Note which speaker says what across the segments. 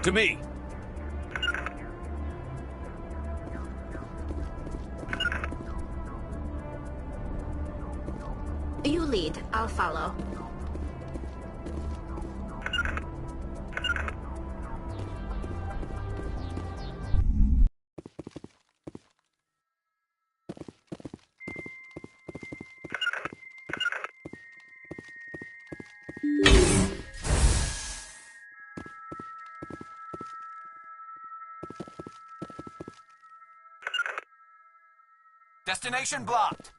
Speaker 1: To me.
Speaker 2: You lead. I'll follow.
Speaker 1: Destination blocked.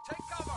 Speaker 1: Take cover!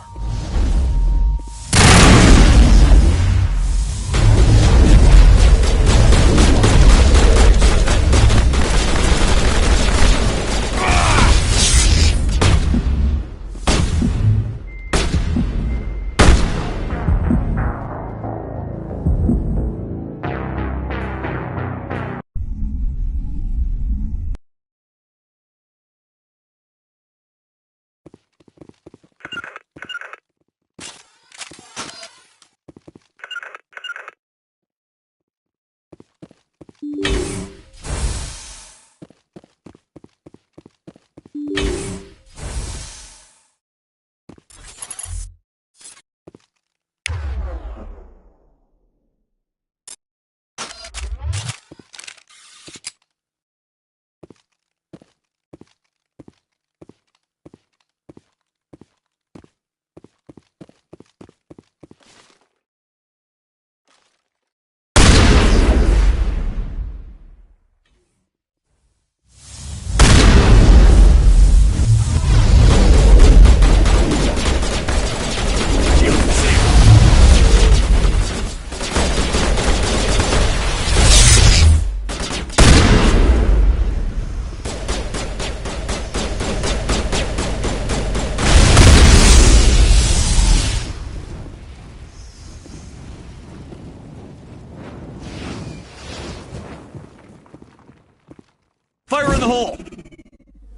Speaker 1: Fire in the hole!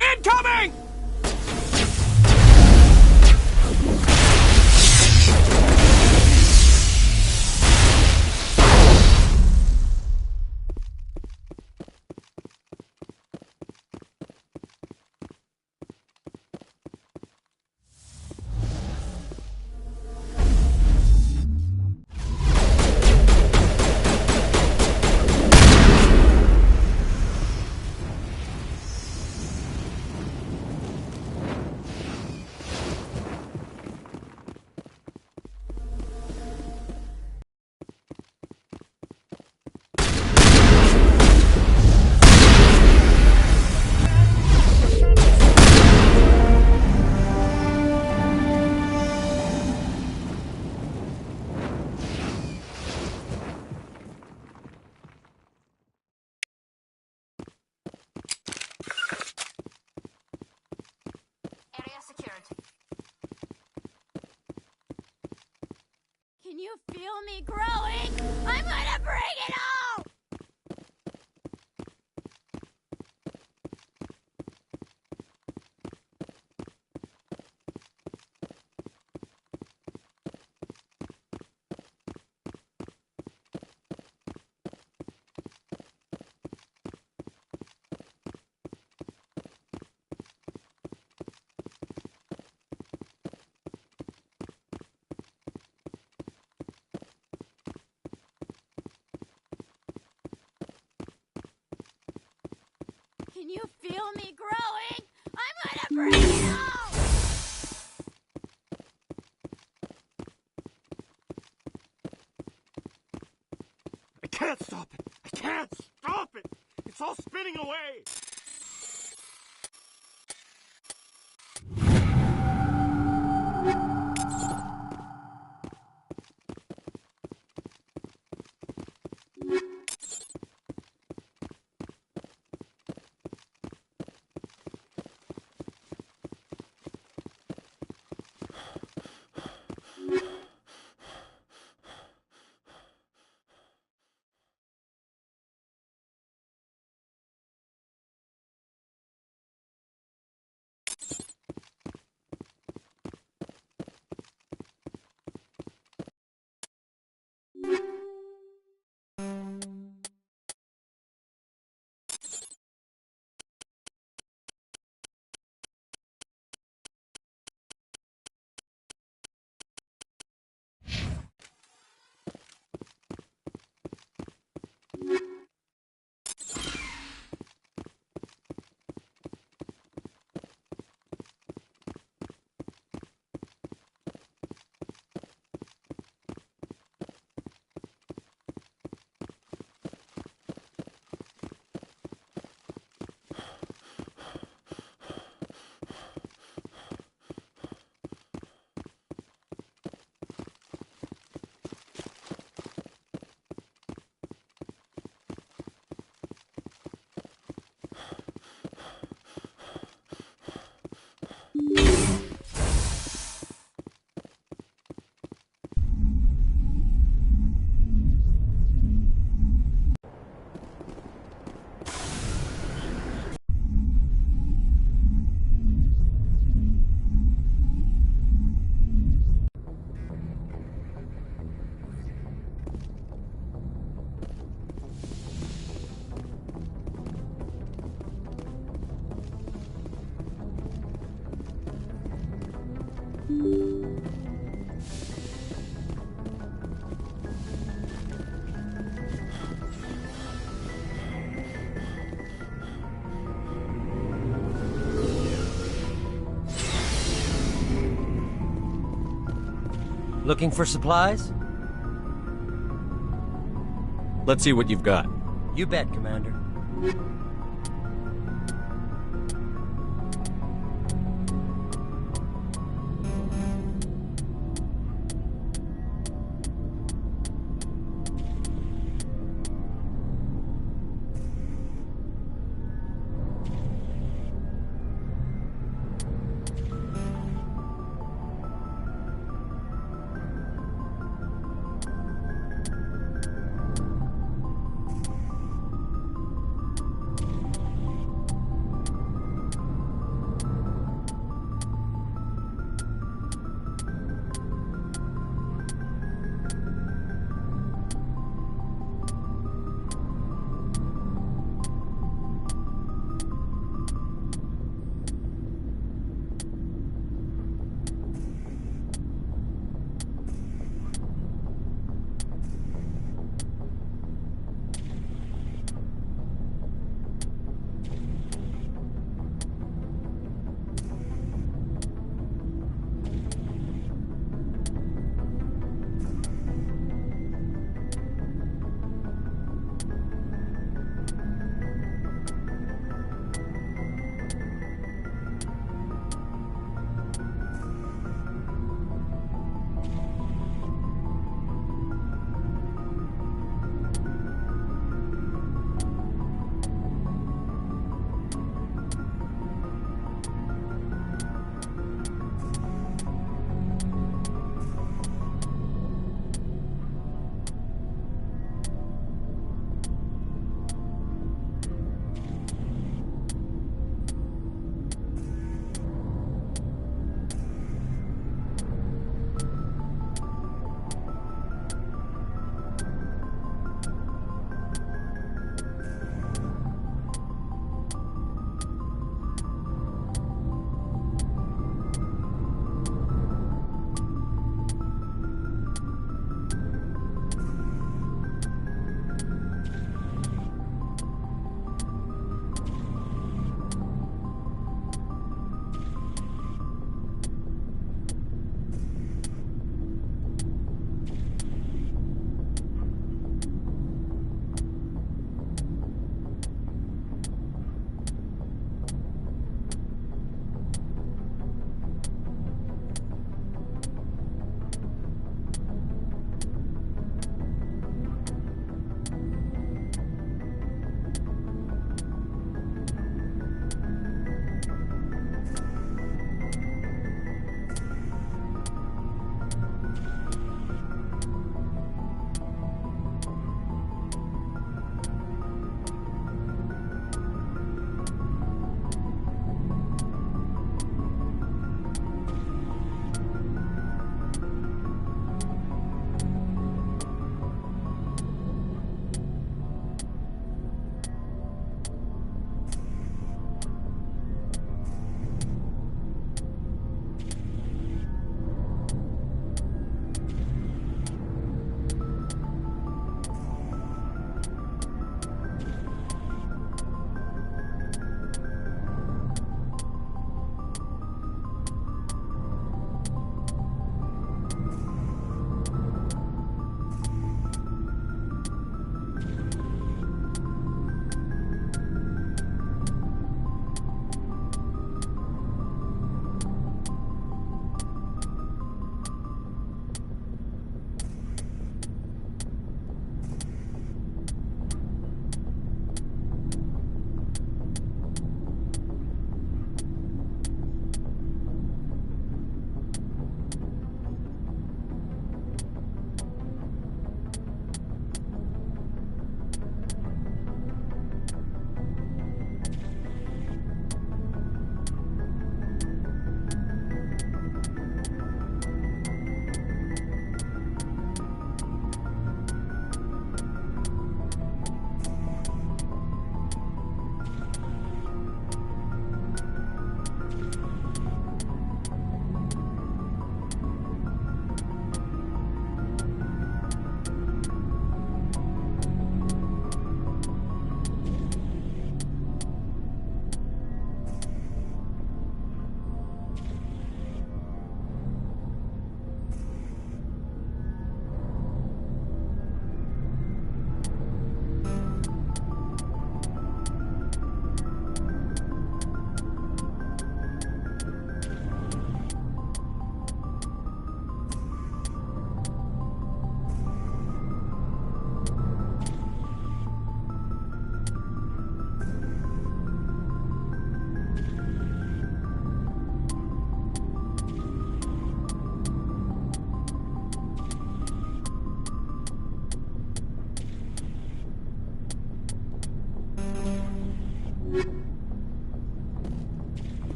Speaker 1: Incoming!
Speaker 2: Area secured. Can you feel me growing? I'm gonna bring it all! Can you feel me growing? I'm gonna bring it home!
Speaker 1: I can't stop it! I can't stop it! It's all spinning away!
Speaker 3: Looking for supplies?
Speaker 1: Let's see what you've got.
Speaker 3: You bet, Commander.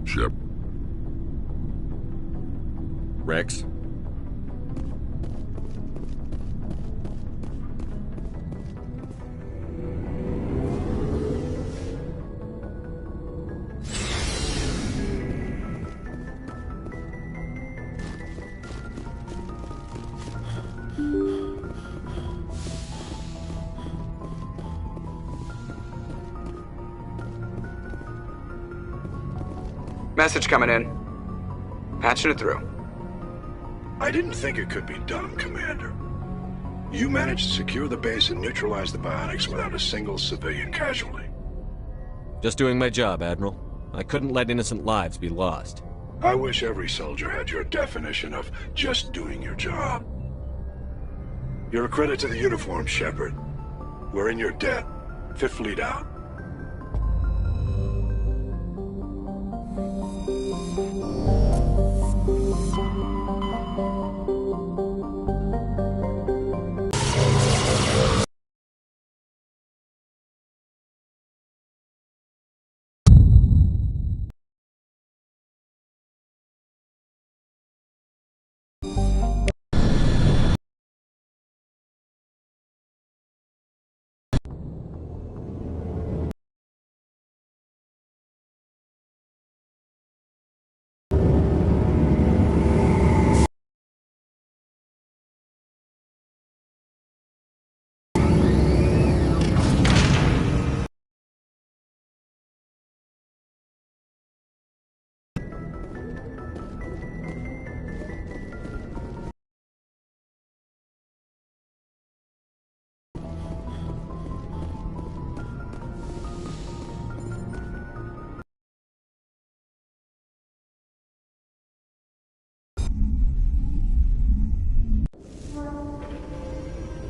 Speaker 4: Shep.
Speaker 5: Rex?
Speaker 6: Message coming in. Patching it through.
Speaker 4: I didn't think it could be done, Commander. You managed to secure the base and neutralize the bionics without a single civilian casualty.
Speaker 5: Just doing my job, Admiral. I couldn't let innocent lives be lost.
Speaker 4: I wish every soldier had your definition of just doing your job. You're a credit to the uniform, Shepard. We're in your debt. Fifth Fleet out.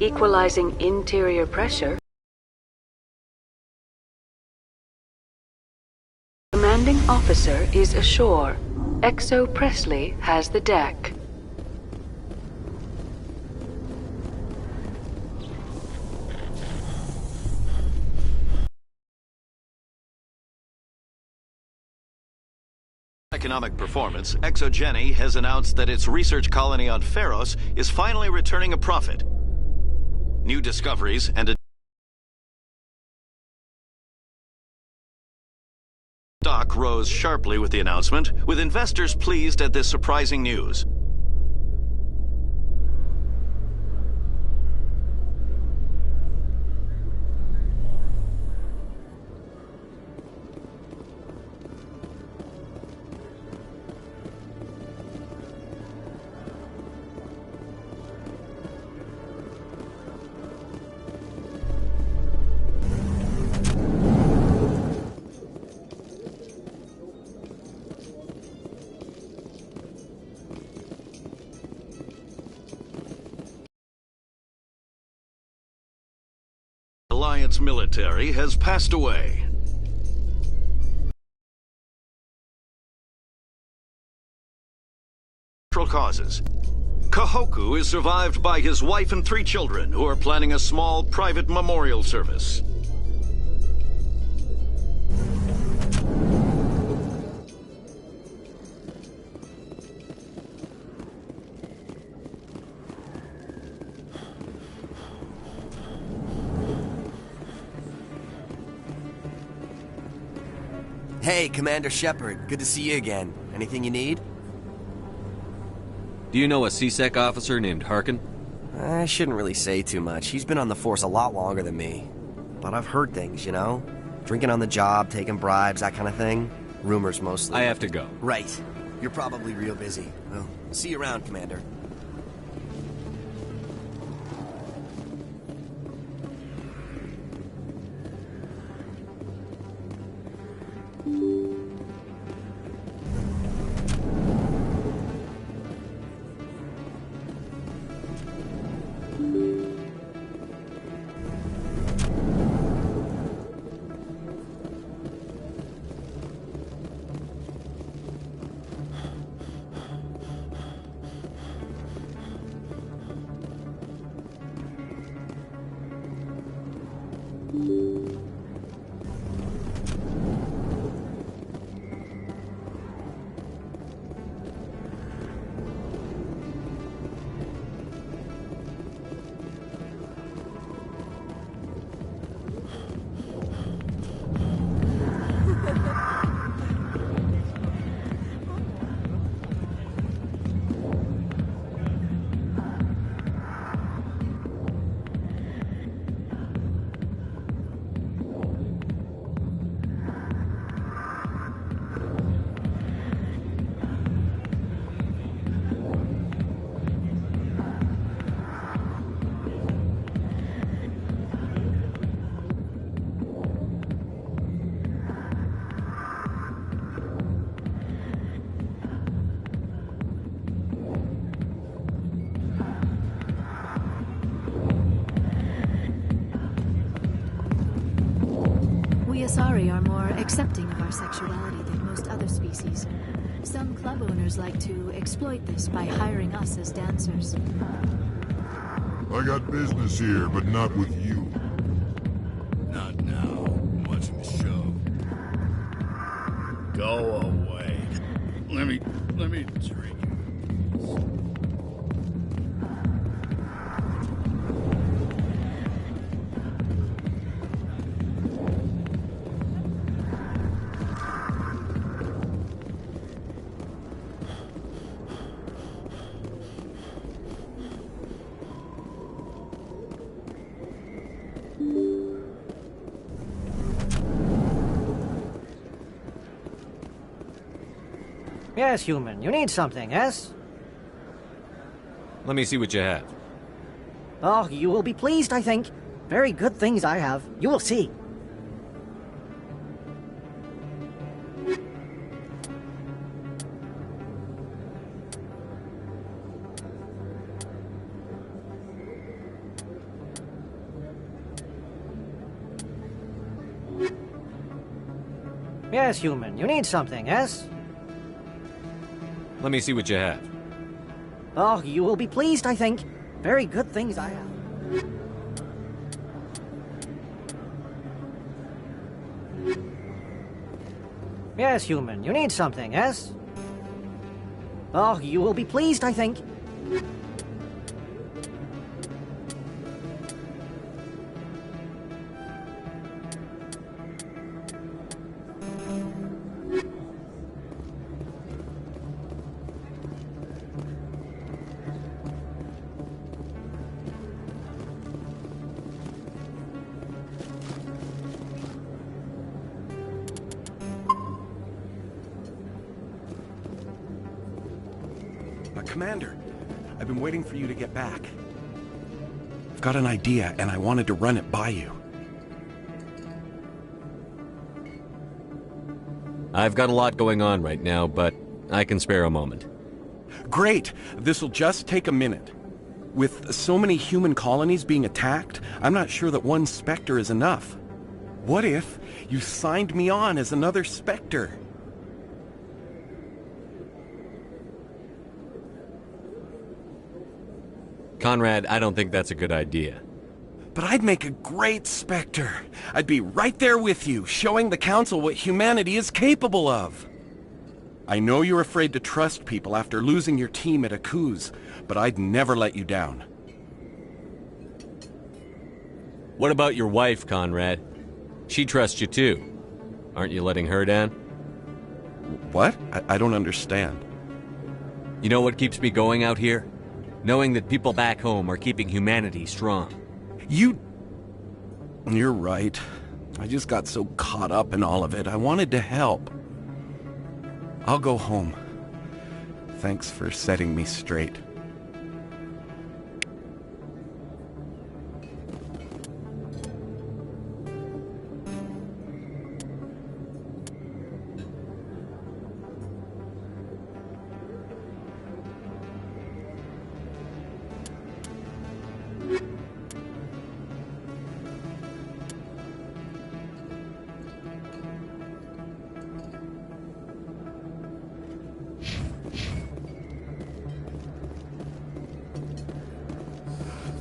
Speaker 7: Equalizing interior pressure. Commanding officer is ashore. Exo Presley has the deck.
Speaker 8: Economic performance, ExoGeni has announced that its research colony on Pharos is finally returning a profit. New discoveries and a stock rose sharply with the announcement, with investors pleased at this surprising news. Alliance military has passed away. Natural causes. Kahoku is survived by his wife and 3 children who are planning a small private memorial service.
Speaker 3: Hey, Commander Shepard. Good to see you again. Anything you need?
Speaker 5: Do you know a CSEC officer named Harkin?
Speaker 3: I shouldn't really say too much. He's been on the force a lot longer than me. But I've heard things, you know? Drinking on the job, taking bribes, that kind of thing. Rumors mostly.
Speaker 5: I have to go.
Speaker 3: Right. You're probably real busy. Well, see you around, Commander.
Speaker 9: Asari are more accepting of our sexuality than most other species. Some club owners like to exploit this by hiring us as dancers.
Speaker 10: I got business here, but not with you.
Speaker 1: Not now. I'm watching the show. Go away. Let me drink.
Speaker 11: Yes, human. You need something, yes?
Speaker 5: Let me see what you have.
Speaker 11: Oh, you will be pleased, I think. Very good things I have. You will see. Yes, human. You need something, yes?
Speaker 5: Let me see what you have.
Speaker 11: Oh, you will be pleased, I think. Very good things I have. Yes, human. You need something, yes? Oh, you will be pleased, I think.
Speaker 12: Commander, I've been waiting for you to get back. I've got an idea, and I wanted to run it by you.
Speaker 5: I've got a lot going on right now, but I can spare a moment.
Speaker 12: Great! This'll just take a minute. With so many human colonies being attacked, I'm not sure that one Spectre is enough. What if you signed me on as another Spectre?
Speaker 5: Conrad, I don't think that's a good idea.
Speaker 12: But I'd make a great Spectre. I'd be right there with you, showing the Council what humanity is capable of. I know you're afraid to trust people after losing your team at Akuz, but I'd never let you down.
Speaker 5: What about your wife, Conrad? She trusts you too. Aren't you letting her down?
Speaker 12: What? I don't understand.
Speaker 5: You know what keeps me going out here? Knowing that people back home are keeping humanity strong.
Speaker 12: You're right. I just got so caught up in all of it. I wanted to help. I'll go home. Thanks for setting me straight.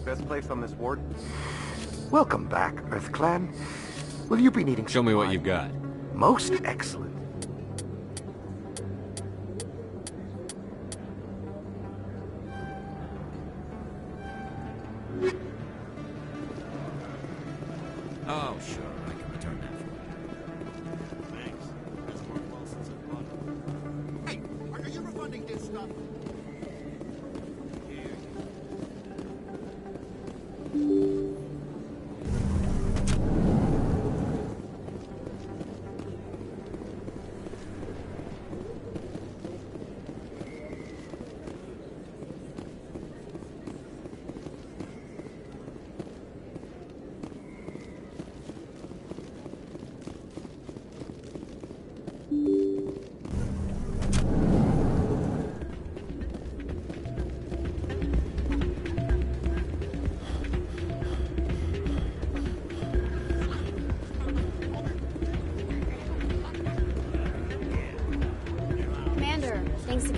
Speaker 12: Best place on this ward?
Speaker 13: Welcome back, Earth Clan. Will you be needing
Speaker 5: Show me what you've got.
Speaker 13: Most excellent.
Speaker 1: Oh, sure. I can return that for you. Thanks. That's worked well since I bought it. Hey, are you refunding this stuff?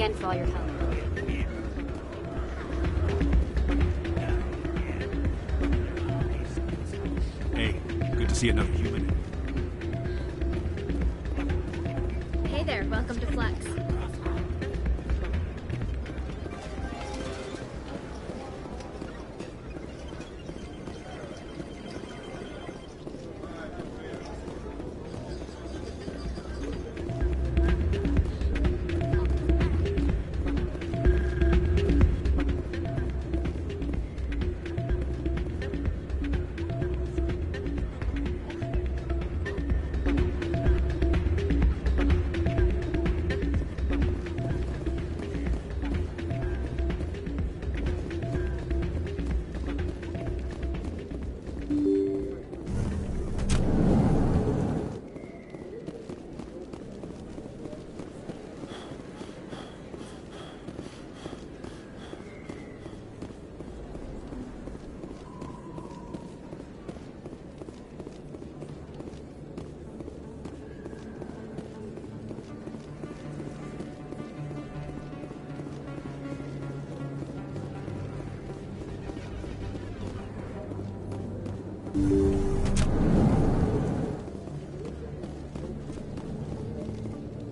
Speaker 14: again for all your help.
Speaker 15: Hey, good to see another human.
Speaker 2: Hey there, welcome to Flex.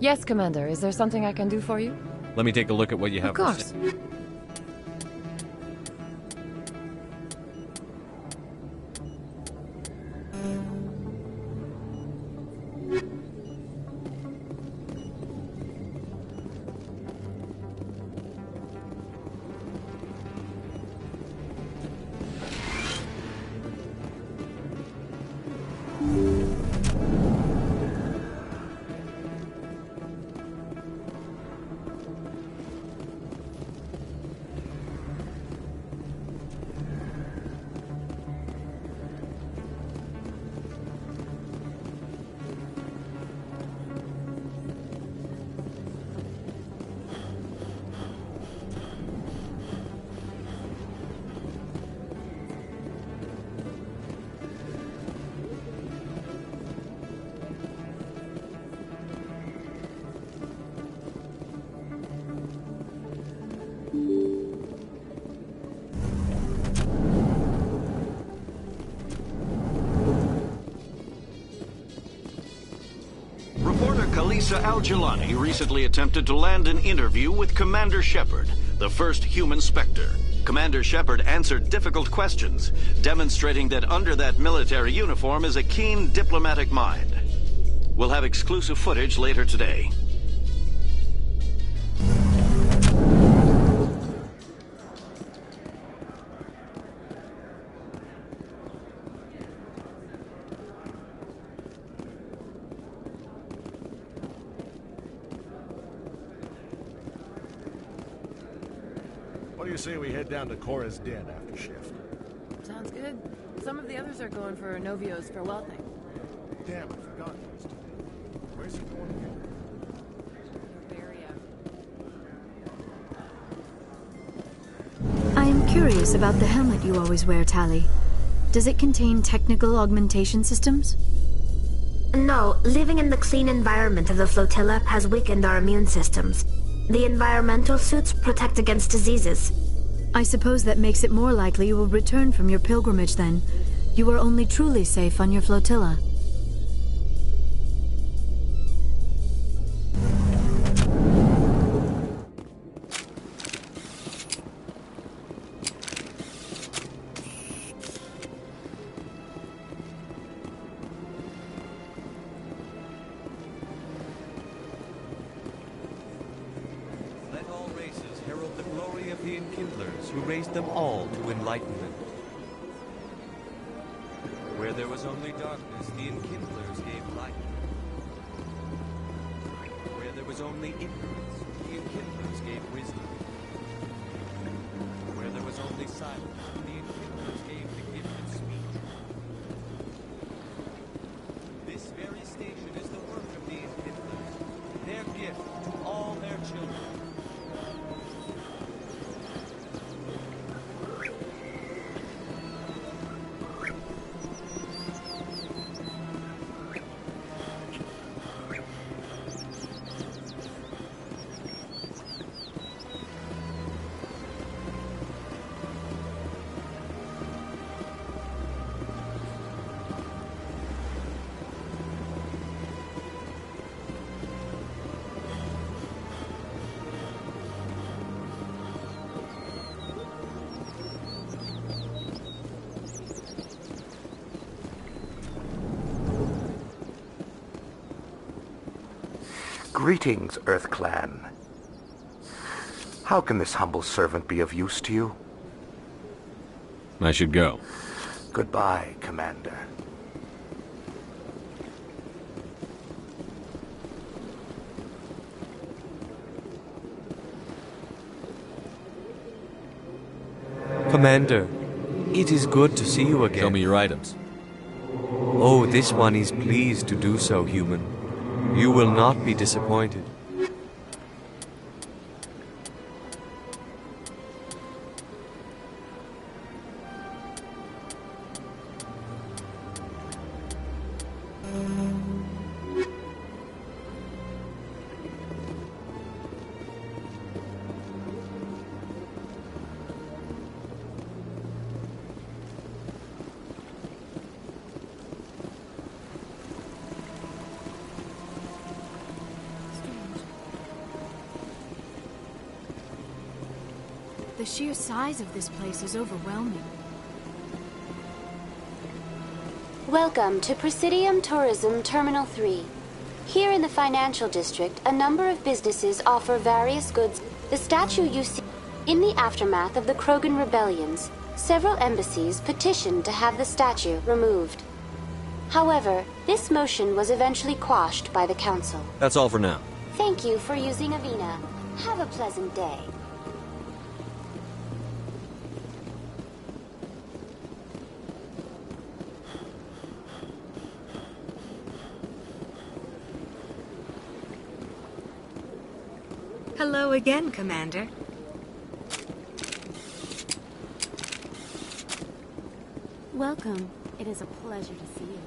Speaker 16: Yes, Commander. Is there something I can do for you?
Speaker 5: Let me take a look at what you have.
Speaker 16: Of course.
Speaker 8: Lisa Al-Jilani recently attempted to land an interview with Commander Shepard, the first human Spectre. Commander Shepard answered difficult questions, demonstrating that under that military uniform is a keen diplomatic mind. We'll have exclusive footage later today.
Speaker 17: What do you say we head down to Cora's Den after shift?
Speaker 16: Sounds good. Some of the others are going for Novio's farewell thing.
Speaker 17: Damn, I forgot those two. Where's he going again?
Speaker 9: I am curious about the helmet you always wear, Tali. Does it contain technical augmentation systems?
Speaker 18: No, living in the clean environment of the flotilla has weakened our immune systems. The environmental suits protect against diseases.
Speaker 9: I suppose that makes it more likely you will return from your pilgrimage then. You are only truly safe on your flotilla.
Speaker 5: Who raised them all to enlightenment. Where there was only darkness, the enkindlers gave light. Where there was only ignorance, the enkindlers gave wisdom. Where there was only silence, the enkindlers gave the gift of speech. This very station is the work of the enkindlers, their gift to all their children.
Speaker 13: Greetings, Earth Clan. How can this humble servant be of use to you?
Speaker 14: I should go.
Speaker 13: Goodbye, Commander.
Speaker 5: Commander, it is good to see you again.
Speaker 14: Show me your items.
Speaker 5: Oh, this one is pleased to do so, human. You will not be disappointed.
Speaker 9: The sheer size of this place is overwhelming.
Speaker 19: Welcome to Presidium Tourism Terminal 3. Here in the financial district, a number of businesses offer various goods. The statue you see in the aftermath of the Krogan rebellions, several embassies petitioned to have the statue removed. However, this motion was eventually quashed by the council.
Speaker 14: That's all for now.
Speaker 19: Thank you for using Avena. Have a pleasant day.
Speaker 20: Hello again, Commander.
Speaker 2: Welcome. It is a pleasure to see you.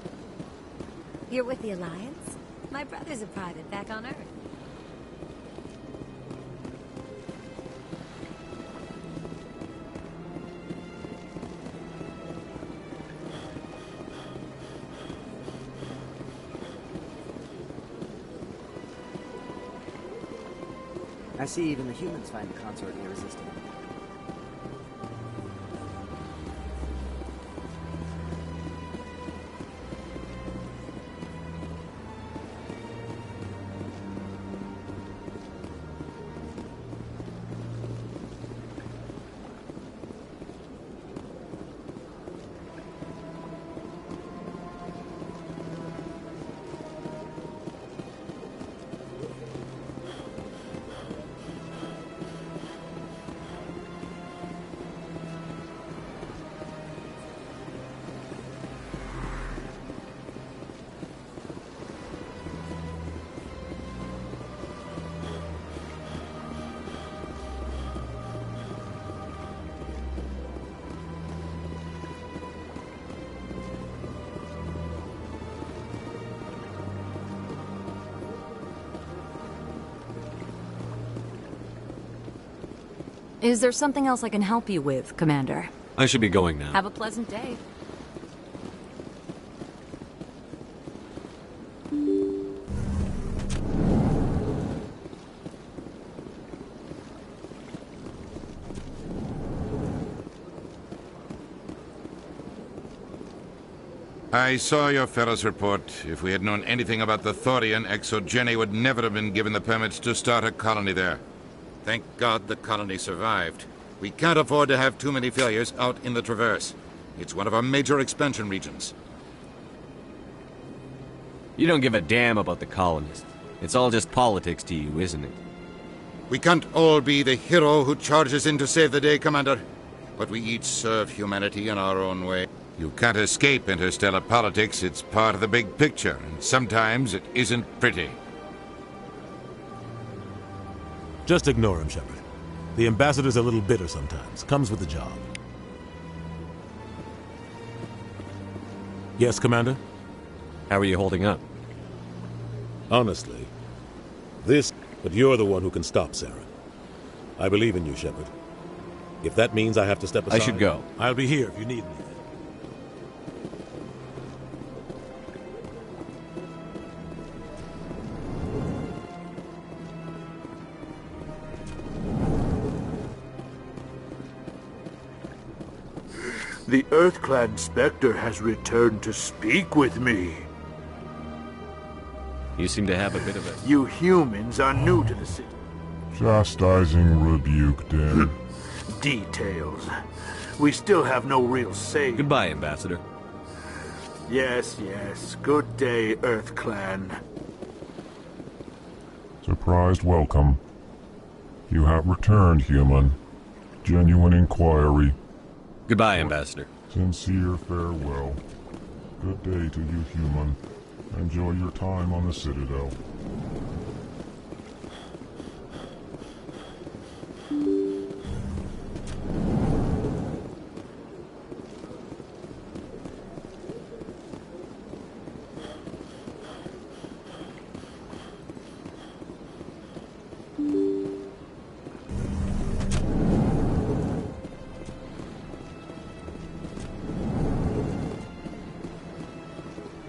Speaker 20: You're with the Alliance? My brother's a private back on Earth.
Speaker 21: I see even the humans find the consort irresistible.
Speaker 20: Is there something else I can help you with, Commander?
Speaker 14: I should be going now.
Speaker 20: Have a pleasant day.
Speaker 22: I saw your Ferris report. If we had known anything about the Thorian, Exogeny would never have been given the permits to start a colony there. Thank God the colony survived. We can't afford to have too many failures out in the Traverse. It's one of our major expansion regions.
Speaker 14: You don't give a damn about the colonists. It's all just politics to you, isn't it?
Speaker 22: We can't all be the hero who charges in to save the day, Commander. But we each serve humanity in our own way. You can't escape interstellar politics. It's part of the big picture, and sometimes it isn't pretty.
Speaker 15: Just ignore him, Shepard. The ambassador's a little bitter sometimes. Comes with the job. Yes, Commander?
Speaker 14: How are you holding up?
Speaker 15: Honestly, but you're the one who can stop Saren. I believe in you, Shepard. If that means I have to step aside,
Speaker 14: I should go.
Speaker 15: I'll be here if you need anything.
Speaker 4: The EarthClan Spectre has returned to speak with me.
Speaker 14: You seem to have a bit of a...
Speaker 6: You humans are new to the city.
Speaker 10: Chastising rebuke, Dan.
Speaker 6: Details. We still have no real say.
Speaker 14: Goodbye, Ambassador.
Speaker 6: Yes, yes. Good day, Earth Clan.
Speaker 10: Surprised welcome. You have returned, human. Genuine inquiry.
Speaker 14: Goodbye, Ambassador.
Speaker 10: Sincere farewell. Good day to you, human. Enjoy your time on the Citadel.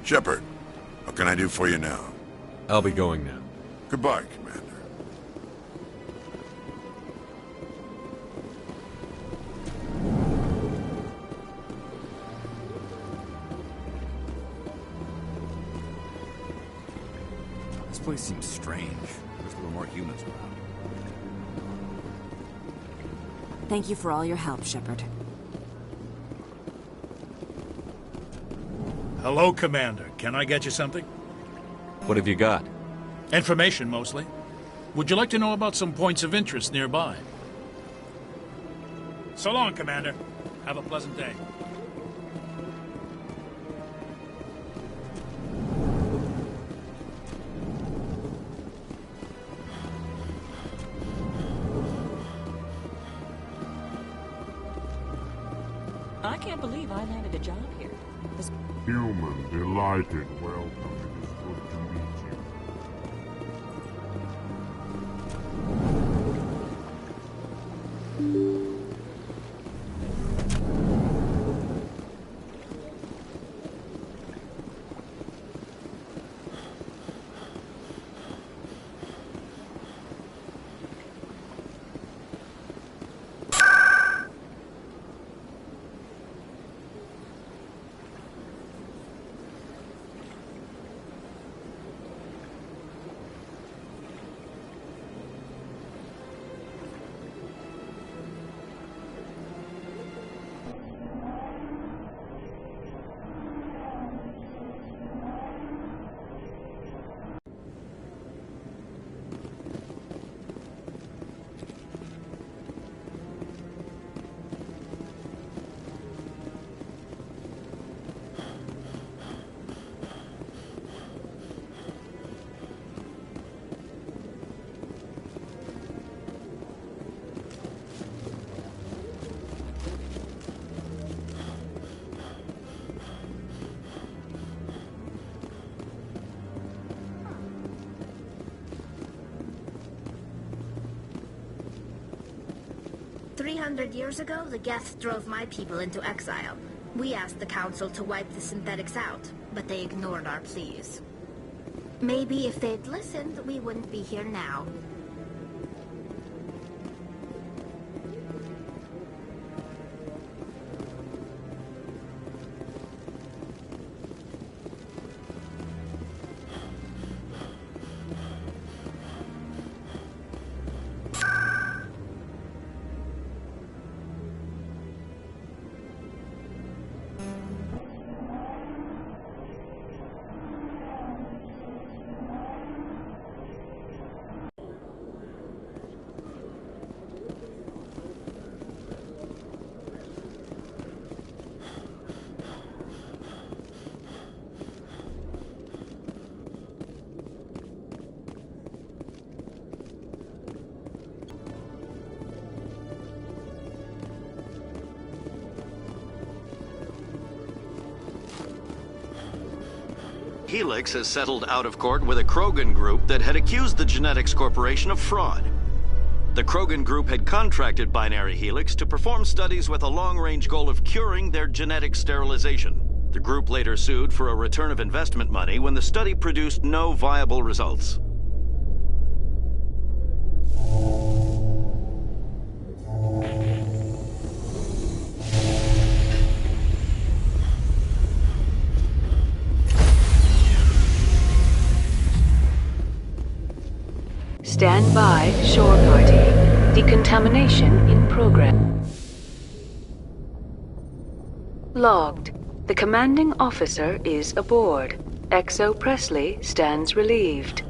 Speaker 4: Shepard, what can I do for you now?
Speaker 14: I'll be going now.
Speaker 4: Goodbye, Commander.
Speaker 1: This place seems strange. Wish there were more humans around.
Speaker 7: Thank you for all your help, Shepard.
Speaker 23: Hello, Commander. Can I get you something?
Speaker 14: What have you got?
Speaker 23: Information, mostly. Would you like to know about some points of interest nearby? So long, Commander. Have a pleasant day.
Speaker 7: I can't believe I landed a job here.
Speaker 10: Human, delighted. Welcome. It is good to meet you.
Speaker 18: "300 years ago, the Geth drove my people into exile. We asked the Council to wipe the synthetics out, but they ignored our pleas. Maybe if they'd listened, we wouldn't be here now.
Speaker 8: Helix has settled out of court with a Krogan group that had accused the Genetics Corporation of fraud. The Krogan group had contracted Binary Helix to perform studies with a long-range goal of curing their genetic sterilization. The group later sued for a return of investment money when the study produced no viable results.
Speaker 3: Stand by, shore party. Decontamination in progress. Logged. The commanding officer is aboard. XO Presley stands relieved.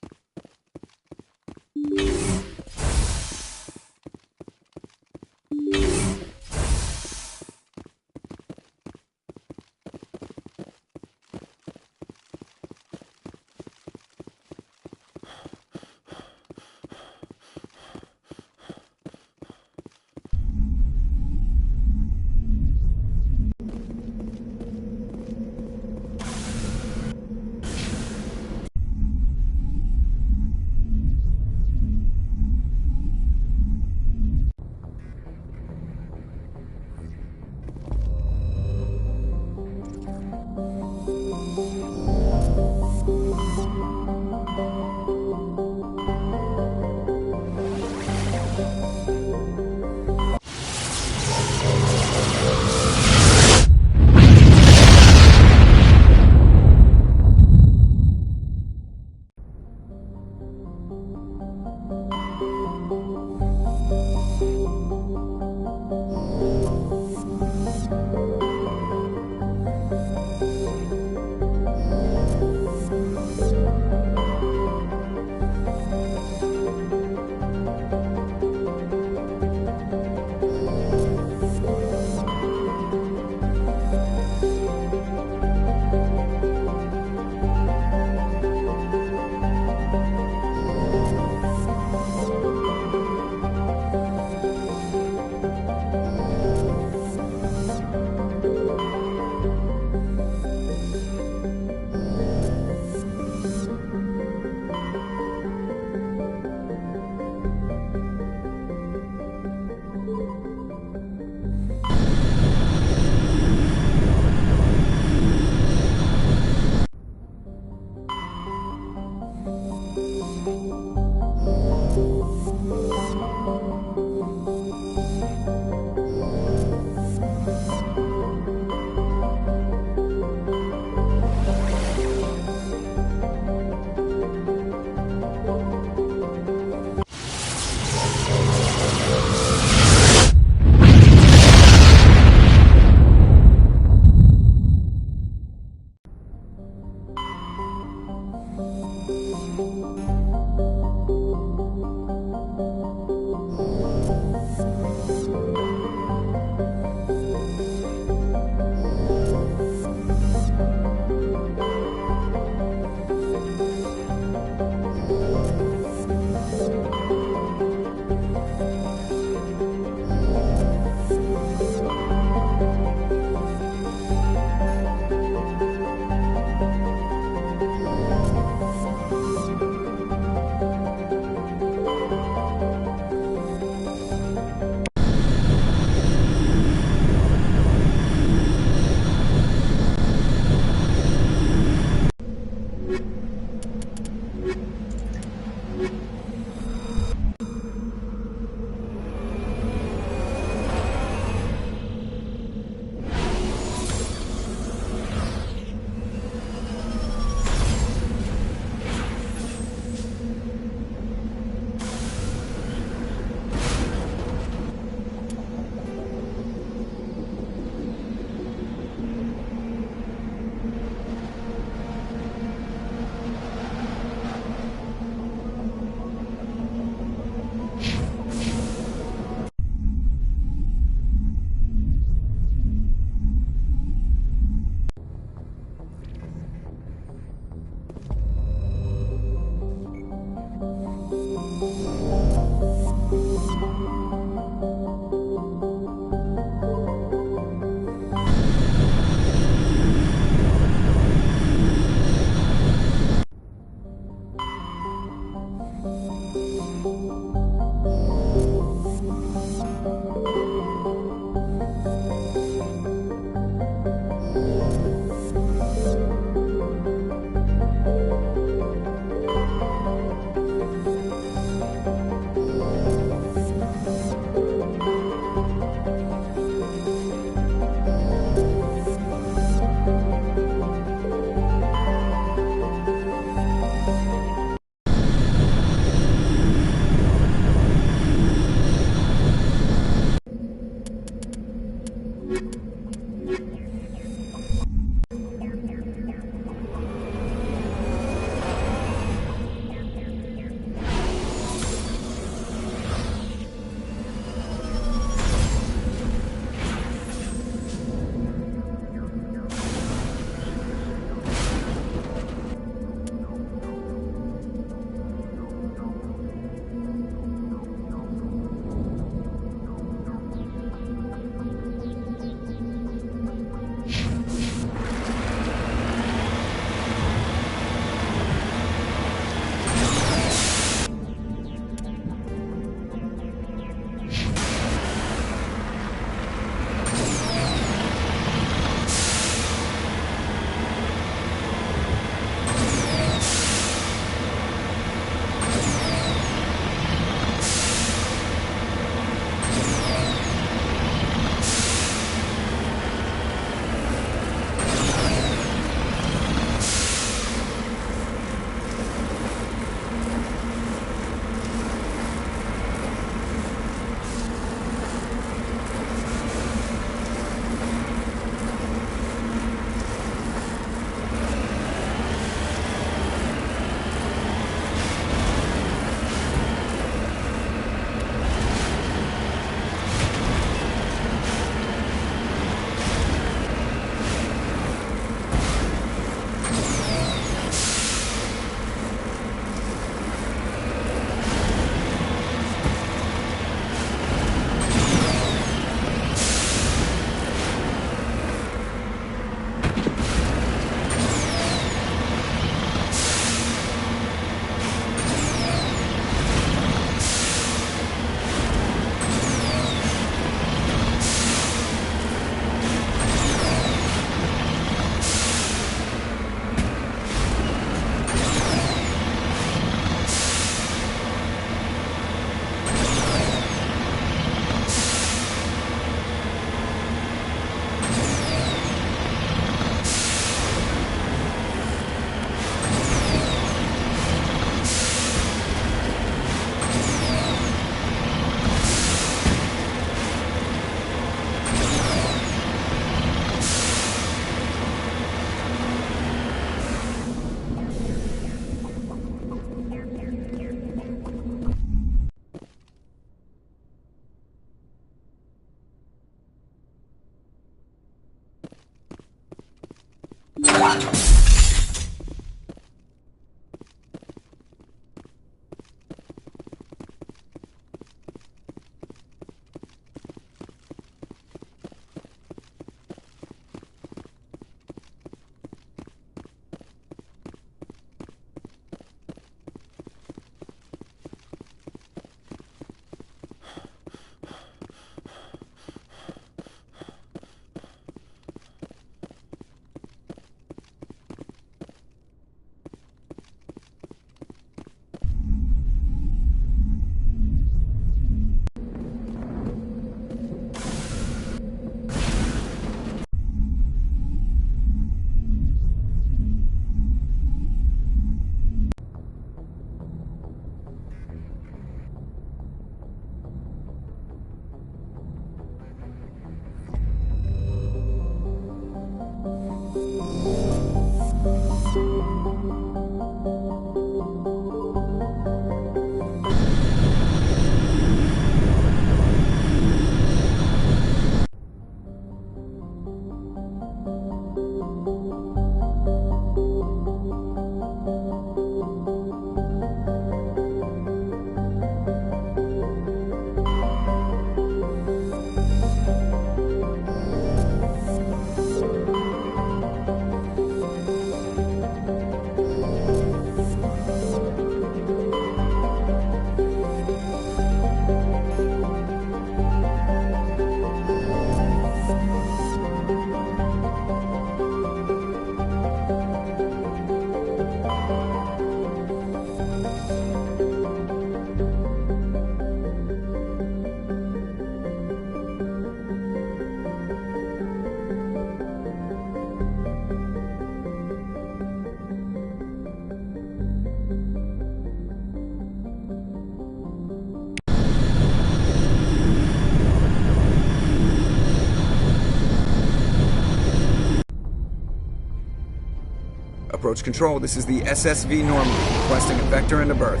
Speaker 11: approach. Control, this is the SSV Normandy, requesting a vector and a berth.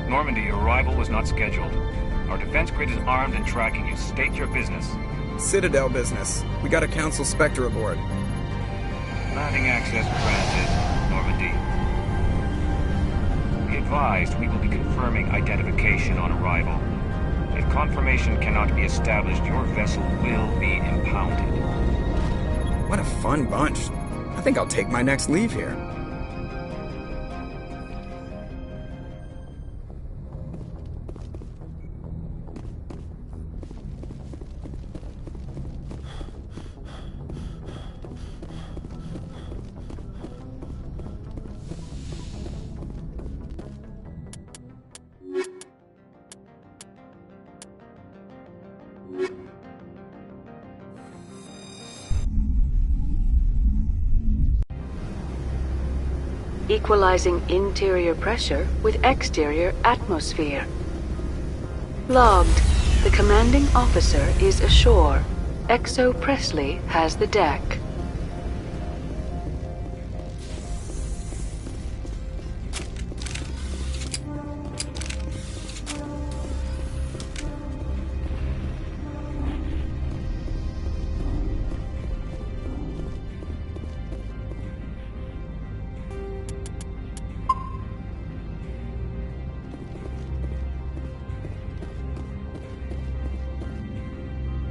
Speaker 12: Normandy, your arrival was not scheduled. Our defense grid is armed and tracking you. State your business.
Speaker 11: Citadel business. We got a Council Spectre aboard.
Speaker 12: Landing access granted, Normandy. Be advised, we will be confirming identification on arrival. If confirmation cannot be established, your vessel will be impounded.
Speaker 11: What a fun bunch. I think I'll take my next leave here.
Speaker 3: Equalizing interior pressure with exterior atmosphere. Logged. The commanding officer is ashore. Exo Presley has the deck.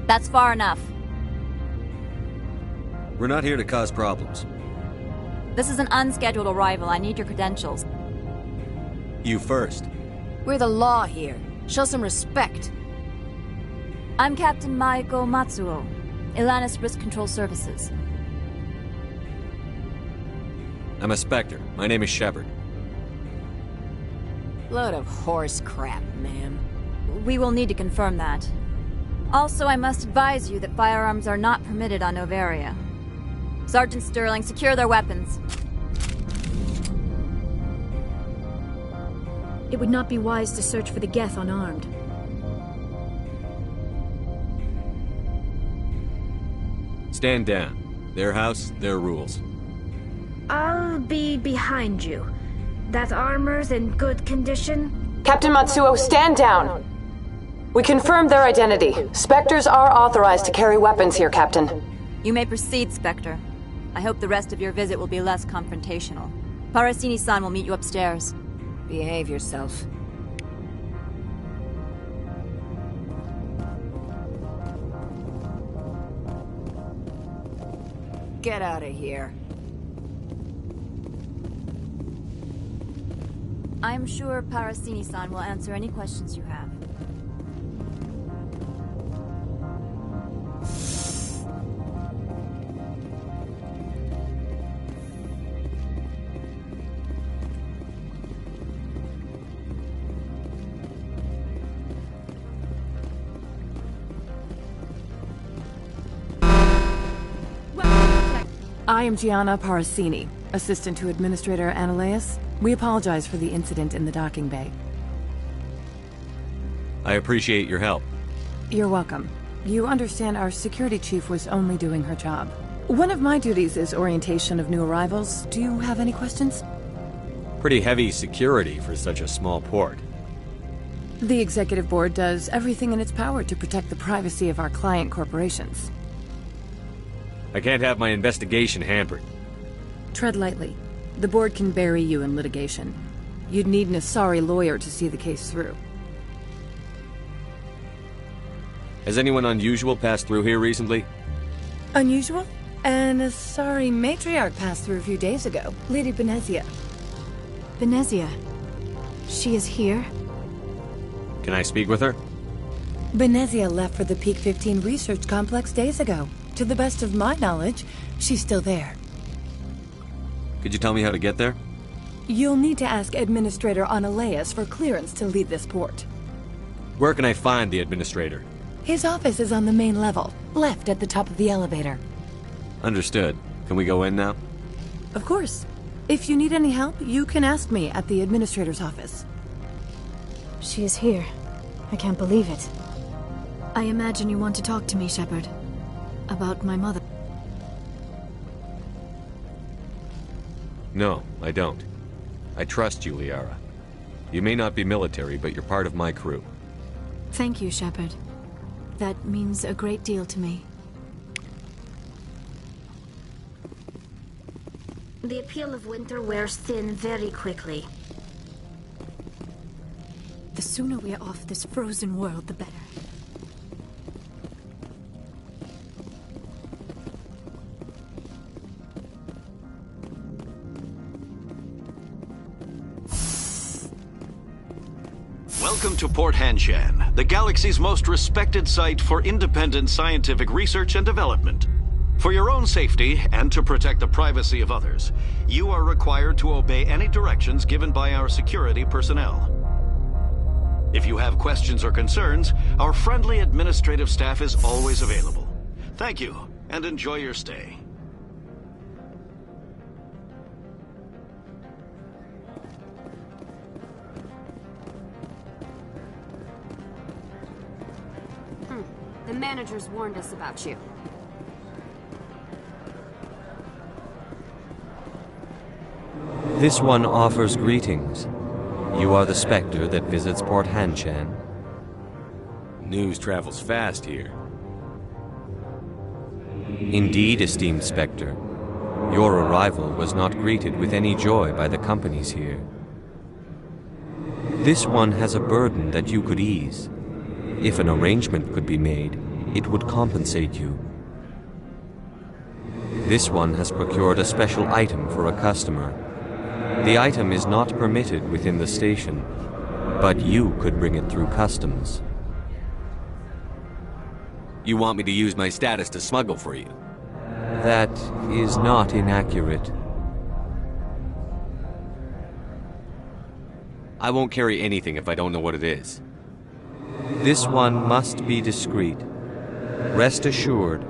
Speaker 2: That's far enough.
Speaker 14: We're not here to cause problems.
Speaker 2: This is an unscheduled arrival. I need your credentials.
Speaker 14: You first.
Speaker 16: We're the law here. Show some respect.
Speaker 2: I'm Captain Maiko Matsuo, Ilanis Risk Control Services.
Speaker 14: I'm a Spectre. My name is Shepard.
Speaker 16: Load of horse crap, ma'am.
Speaker 2: We will need to confirm that. Also, I must advise you that firearms are not permitted on Novaria. Sergeant Sterling, secure their weapons.
Speaker 9: It would not be wise to search for the Geth unarmed.
Speaker 14: Stand down. Their house, their rules.
Speaker 18: I'll be behind you. That armor's in good condition?
Speaker 24: Captain Matsuo, stand down! We confirmed their identity. Spectres are authorized to carry weapons here, Captain.
Speaker 2: You may proceed, Spectre. I hope the rest of your visit will be less confrontational. Parasini-san will meet you upstairs.
Speaker 16: Behave yourself. Get out of here.
Speaker 2: I am sure Parasini-san will answer any questions you have.
Speaker 25: I am Gianna Parasini, assistant to Administrator Ananias. We apologize for the incident in the docking bay.
Speaker 14: I appreciate your help.
Speaker 25: You're welcome. You understand our security chief was only doing her job. One of my duties is orientation of new arrivals. Do you have any questions?
Speaker 14: Pretty heavy security for such a small port.
Speaker 25: The Executive Board does everything in its power to protect the privacy of our client corporations.
Speaker 14: I can't have my investigation hampered.
Speaker 25: Tread lightly. The board can bury you in litigation. You'd need an Asari lawyer to see the case through.
Speaker 14: Has anyone unusual passed through here recently?
Speaker 25: Unusual? An Asari matriarch passed through a few days ago. Lady Benezia.
Speaker 9: Benezia? She is here?
Speaker 14: Can I speak with her?
Speaker 25: Benezia left for the Peak 15 research complex days ago. To the best of my knowledge, she's still there.
Speaker 14: Could you tell me how to get there?
Speaker 25: You'll need to ask Administrator Ananias for clearance to leave this port.
Speaker 14: Where can I find the Administrator?
Speaker 25: His office is on the main level, left at the top of the elevator.
Speaker 14: Understood. Can we go in now?
Speaker 25: Of course. If you need any help, you can ask me at the Administrator's office.
Speaker 9: She is here. I can't believe it. I imagine you want to talk to me, Shepard. About my mother.
Speaker 14: No, I don't. I trust you, Liara. You may not be military, but you're part of my crew.
Speaker 9: Thank you, Shepard. That means a great deal to me.
Speaker 18: The appeal of winter wears thin very quickly.
Speaker 9: The sooner we're off this frozen world, the better.
Speaker 8: Welcome to Port Hanshan, the galaxy's most respected site for independent scientific research and development. For your own safety and to protect the privacy of others, you are required to obey any directions given by our security personnel. If you have questions or concerns, our friendly administrative staff is always available. Thank you, and enjoy your stay.
Speaker 5: The managers warned us about you.
Speaker 14: This one offers greetings. You are the Spectre that visits Port Hanshan. News travels fast here. Indeed, esteemed Spectre. Your arrival was not greeted with any joy by the companies here. This one has a burden that you could ease. If an arrangement could be made, it would compensate you. This one has procured a special item for a customer. The item is not permitted within the station, but you could bring it through customs. You want me to use my status to smuggle for you? That is not inaccurate. I won't carry anything if I don't know what it is. This one must be discreet. Rest assured,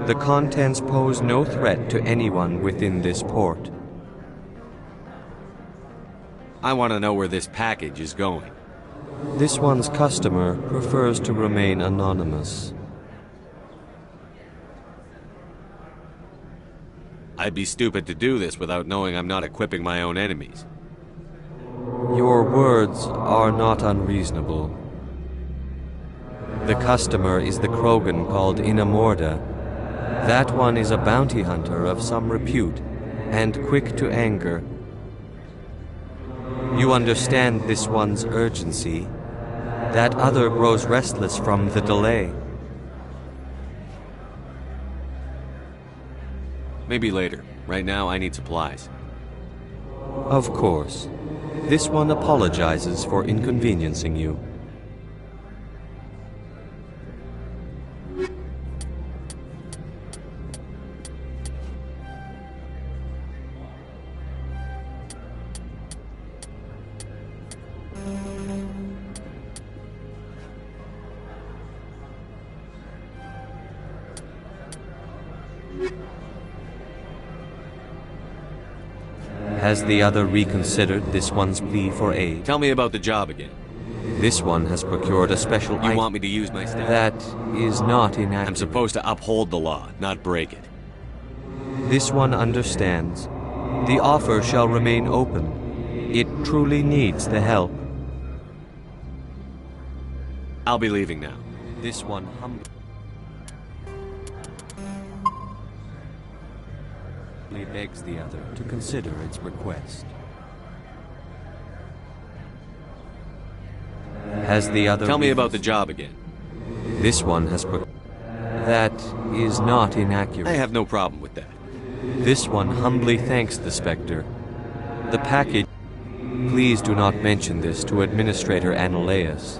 Speaker 14: the contents pose no threat to anyone within this port. I want to know where this package is going. This one's customer prefers to remain anonymous. I'd be stupid to do this without knowing I'm not equipping my own enemies. Your words are not unreasonable. The customer is the Krogan called Inamorda. That one is a bounty hunter of some repute, and quick to anger. You understand this one's urgency. That other grows restless from the delay. Maybe later. Right now, I need supplies. Of course. This one apologizes for inconveniencing you. Has the other reconsidered this one's plea for aid? Tell me about the job again. This one has procured a special item. You want me to use my staff? That is not inaccurate. I'm supposed to uphold the law, not break it. This one understands. The offer shall remain open. It truly needs the help. I'll be leaving now. This one humbly begs the other to consider its request. Has the other... Tell me about the job again. This one has... That is not inaccurate. I have no problem with that. This one humbly thanks the Spectre. The package... Please do not mention this to Administrator Annaleus.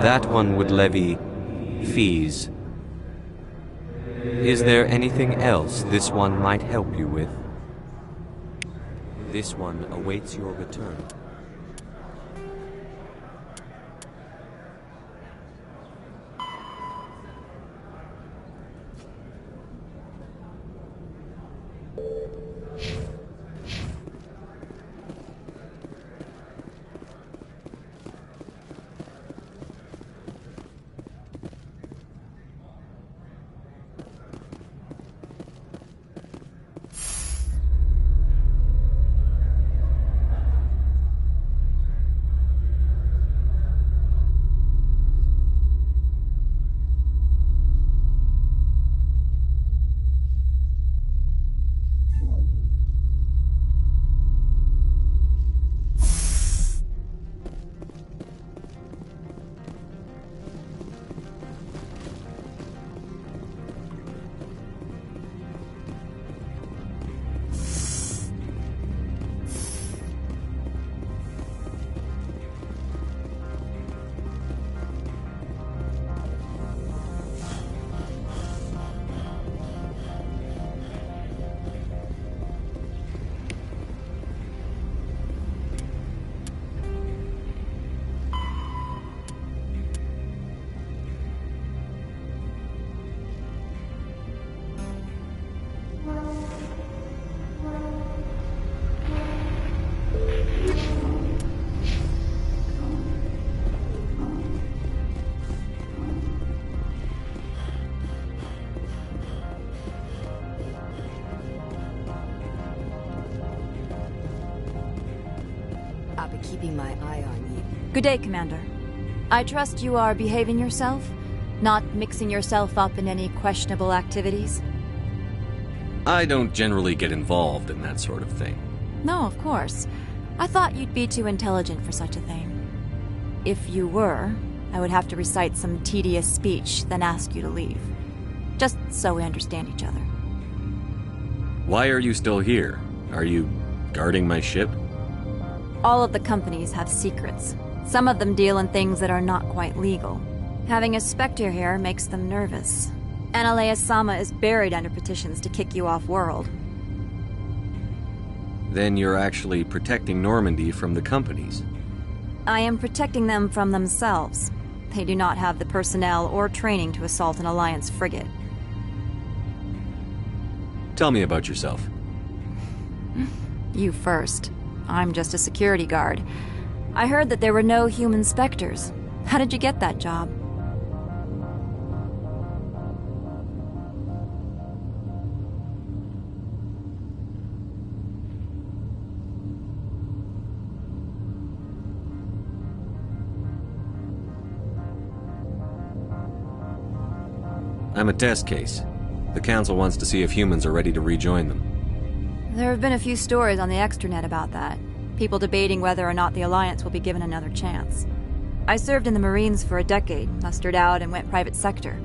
Speaker 14: That one would levy... fees. Is there anything else this one might help you with? This one awaits your return.
Speaker 2: Good day, Commander. I trust you are behaving yourself? Not mixing yourself up in any questionable activities?
Speaker 14: I don't generally get involved in that sort of thing.
Speaker 2: No, of course. I thought you'd be too intelligent for such a thing. If you were, I would have to recite some tedious speech, then ask you to leave. Just so we understand each other.
Speaker 14: Why are you still here? Are you guarding my ship?
Speaker 2: All of the companies have secrets. Some of them deal in things that are not quite legal. Having a Spectre here makes them nervous. Analea-sama is buried under petitions to kick you off-world.
Speaker 14: Then you're actually protecting Normandy from the companies.
Speaker 2: I am protecting them from themselves. They do not have the personnel or training to assault an Alliance frigate.
Speaker 14: Tell me about yourself.
Speaker 2: You first. I'm just a security guard. I heard that there were no human Spectres. How did you get that job?
Speaker 14: I'm a test case. The Council wants to see if humans are ready to rejoin them.
Speaker 2: There have been a few stories on the extranet about that. People debating whether or not the Alliance will be given another chance. I served in the Marines for a decade, mustered out, and went private sector.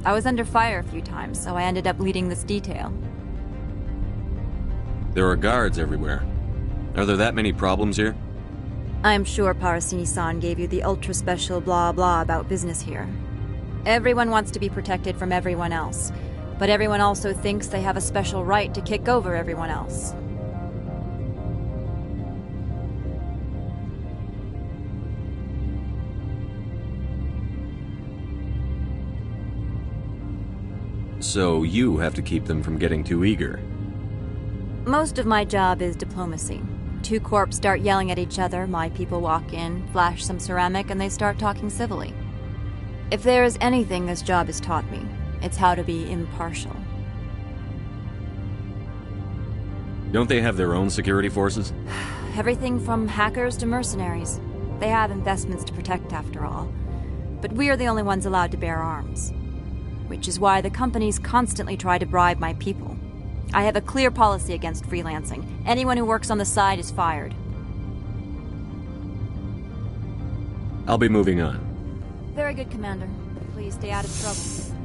Speaker 2: I was under fire a few times, so I ended up leading this detail.
Speaker 14: There are guards everywhere. Are there that many problems here?
Speaker 2: I'm sure Parasini-san gave you the ultra-special blah-blah about business here. Everyone wants to be protected from everyone else, but everyone also thinks they have a special right to kick over everyone else.
Speaker 14: So you have to keep them from getting too eager.
Speaker 2: Most of my job is diplomacy. Two corps start yelling at each other, my people walk in, flash some ceramic, and they start talking civilly. If there is anything this job has taught me, it's how to be impartial.
Speaker 14: Don't they have their own security forces?
Speaker 2: Everything from hackers to mercenaries. They have investments to protect after all. But we are the only ones allowed to bear arms. Which is why the companies constantly try to bribe my people. I have a clear policy against freelancing. Anyone who works on the side is fired.
Speaker 14: I'll be moving on.
Speaker 2: Very good, Commander. Please stay out of trouble.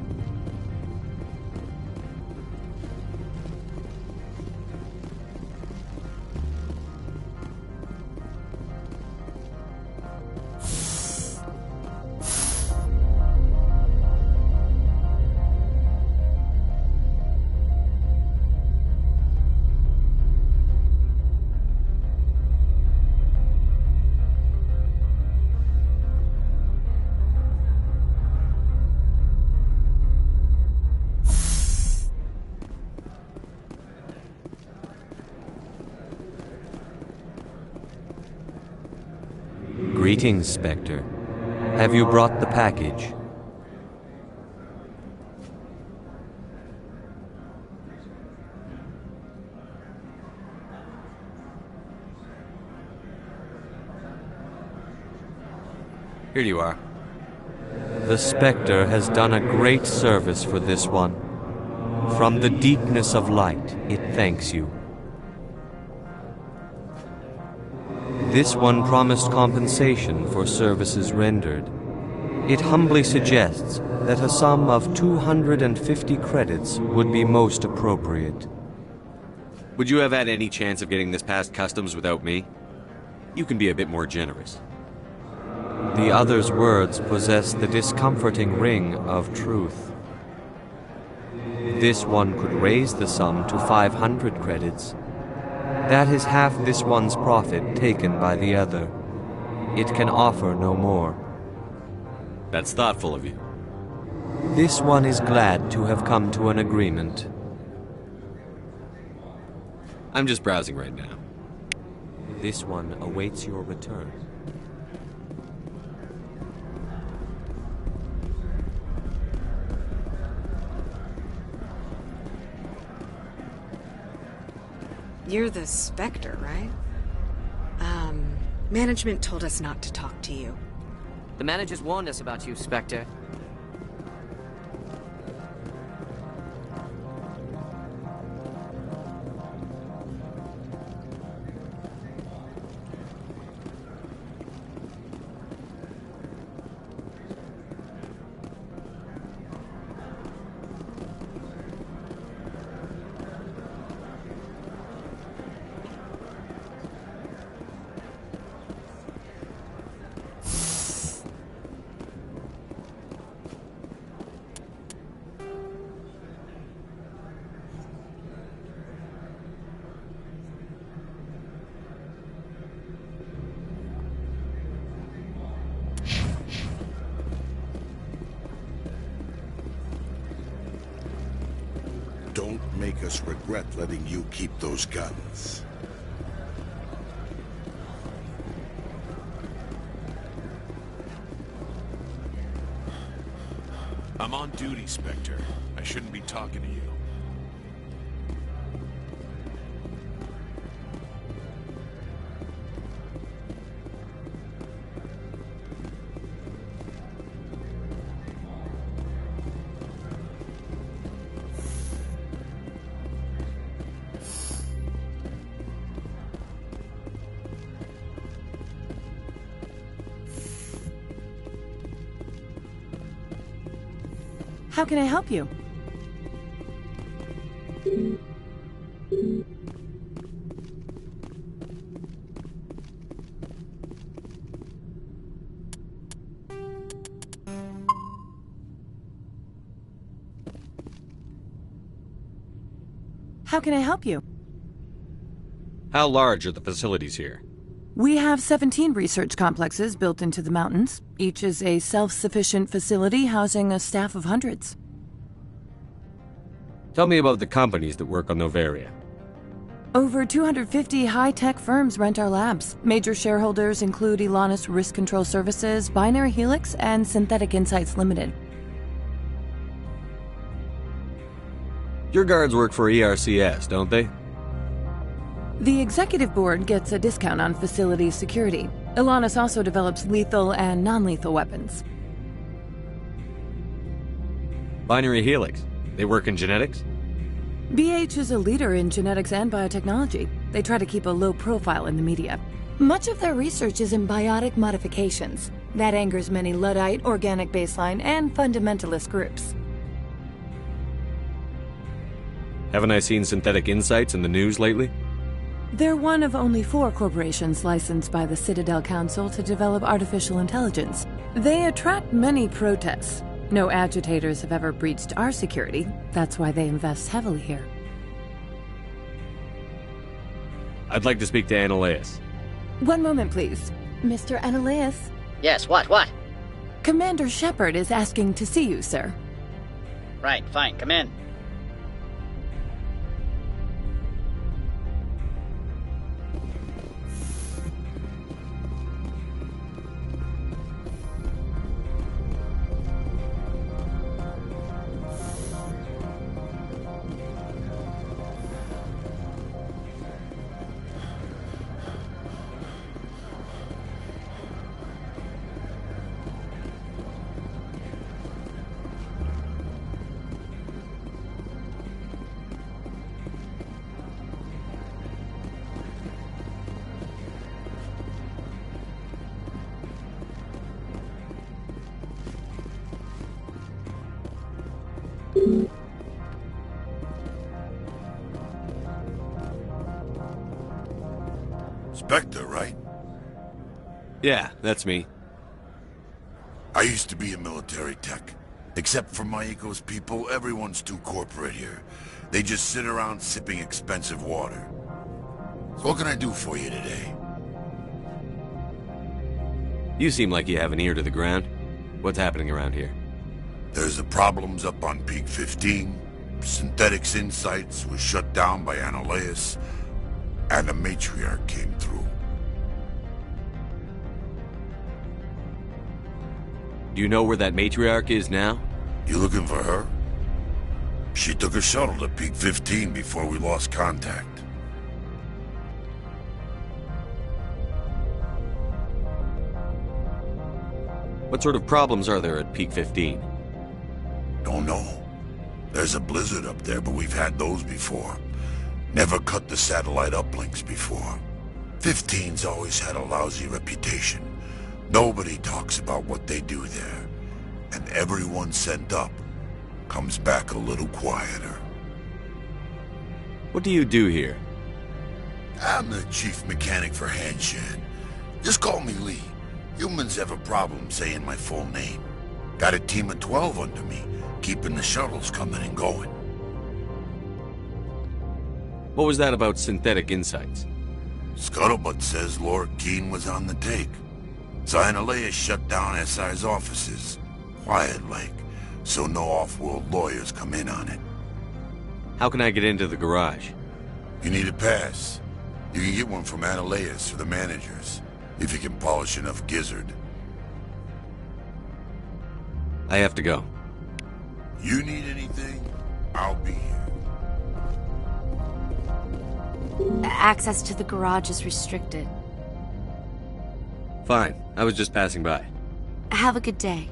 Speaker 14: Greetings, Spectre. Have you brought the package? Here you are. The Spectre has done a great service for this one. From the deepness of light, it thanks you. This one promised compensation for services rendered. It humbly suggests that a sum of 250 credits would be most appropriate. Would you have had any chance of getting this past customs without me? You can be a bit more generous. The other's words possess the discomforting ring of truth. This one could raise the sum to 500 credits. That is half this one's profit taken by the other. It can offer no more. That's thoughtful of you. This one is glad to have come to an agreement. I'm just browsing right now. This one awaits your return.
Speaker 16: You're the Spectre, right?
Speaker 13: Management told us not to talk to you.
Speaker 17: The managers warned us about you, Spectre.
Speaker 19: Don't make us regret letting you keep those guns.
Speaker 4: I'm on duty, Spectre. I shouldn't be talking to you.
Speaker 25: How can I help you? How can I help you?
Speaker 14: How large are the facilities here?
Speaker 25: We have 17 research complexes built into the mountains. Each is a self-sufficient facility housing a staff of hundreds.
Speaker 14: Tell me about the companies that work on Novaria.
Speaker 25: Over 250 high-tech firms rent our labs. Major shareholders include Elanis Risk Control Services, Binary Helix, and Synthetic Insights Limited.
Speaker 14: Your guards work for ERCS, don't they?
Speaker 25: The executive board gets a discount on facility security. Elanis also develops lethal and non-lethal weapons.
Speaker 14: Binary Helix. They work in genetics?
Speaker 25: BH is a leader in genetics and biotechnology. They try to keep a low profile in the media. Much of their research is in biotic modifications. That angers many Luddite, organic baseline, and fundamentalist groups.
Speaker 14: Haven't I seen Synthetic Insights in the news lately?
Speaker 25: They're one of only 4 corporations licensed by the Citadel Council to develop artificial intelligence. They attract many protests. No agitators have ever breached our security. That's why they invest heavily here.
Speaker 14: I'd like to speak to Annaleus.
Speaker 25: One moment, please. Mr. Annaleus?
Speaker 20: Yes, what?
Speaker 25: Commander Shepard is asking to see you, sir.
Speaker 20: Right, fine, come in.
Speaker 19: Spectre, right?
Speaker 14: Yeah, that's me.
Speaker 19: I used to be a military tech. Except for my Eco's people, everyone's too corporate here. They just sit around sipping expensive water. So what can I do for you today?
Speaker 14: You seem like you have an ear to the ground. What's happening around here?
Speaker 19: There's the problems up on Peak 15. Synthetic Insights was shut down by Annaleus. And the matriarch came through.
Speaker 14: Do you know where that matriarch is now?
Speaker 19: You looking for her? She took a shuttle to Peak 15 before we lost contact.
Speaker 14: What sort of problems are there at Peak 15?
Speaker 19: Don't know. There's a blizzard up there, but we've had those before. Never cut the satellite uplinks before. 15's always had a lousy reputation. Nobody talks about what they do there. And everyone sent up comes back a little quieter.
Speaker 14: What do you do here?
Speaker 19: I'm the chief mechanic for Handshed. Just call me Lee. Humans have a problem saying my full name. Got a team of 12 under me, keeping the shuttles coming and going.
Speaker 14: What was that about synthetic insights?
Speaker 19: Scuttlebutt says Lord Keene was on the take. Cyanalea shut down SI's offices. Quiet-like, so no off-world lawyers come in on it.
Speaker 14: How can I get into the garage?
Speaker 19: You need a pass. You can get one from Analeas or the managers, if you can polish enough gizzard.
Speaker 14: I have to go.
Speaker 19: You need anything, I'll be here.
Speaker 2: Access to the garage is restricted.
Speaker 14: Fine. I was just passing by.
Speaker 2: Have a good day.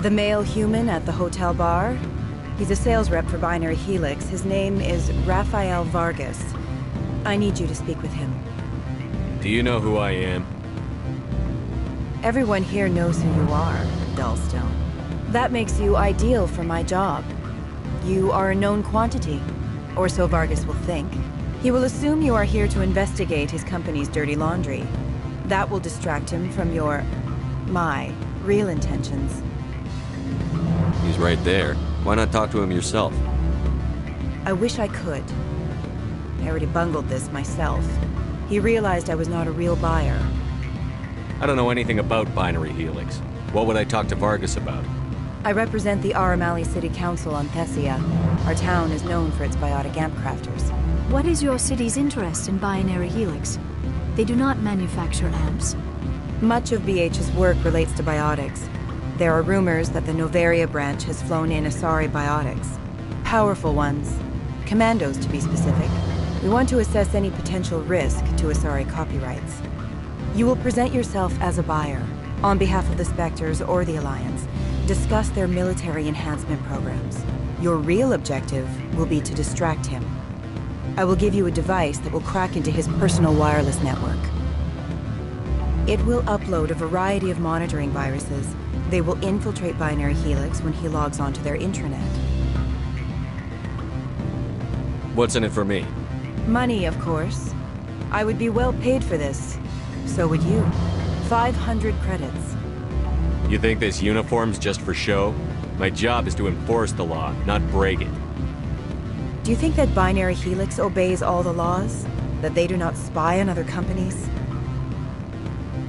Speaker 1: The male human at the hotel bar? He's a sales rep for Binary Helix. His name is Rafael Vargas. I need you to speak with him.
Speaker 14: Do you know who I am?
Speaker 1: Everyone here knows who you are, Dullstone. That makes you ideal for my job. You are a known quantity, or so Vargas will think. He will assume you are here to investigate his company's dirty laundry. That will distract him from my real intentions.
Speaker 14: He's right there. Why not talk to him yourself?
Speaker 1: I wish I could. I already bungled this myself. He realized I was not a real buyer.
Speaker 14: I don't know anything about Binary Helix. What would I talk to Vargas about?
Speaker 1: I represent the Aramali City Council on Thessia. Our town is known for its biotic amp crafters.
Speaker 9: What is your city's interest in Binary Helix? They do not manufacture amps.
Speaker 1: Much of BH's work relates to biotics. There are rumors that the Novaria branch has flown in Asari biotics. Powerful ones. Commandos, to be specific. We want to assess any potential risk to Asari copyrights. You will present yourself as a buyer, on behalf of the Spectres or the Alliance. Discuss their military enhancement programs. Your real objective will be to distract him. I will give you a device that will crack into his personal wireless network. It will upload a variety of monitoring viruses. They will infiltrate Binary Helix when he logs onto their intranet.
Speaker 14: What's in it for me?
Speaker 1: Money, of course. I would be well paid for this. So would you. 500 credits.
Speaker 14: You think this uniform's just for show? My job is to enforce the law, not break it.
Speaker 1: Do you think that Binary Helix obeys all the laws? That they do not spy on other companies?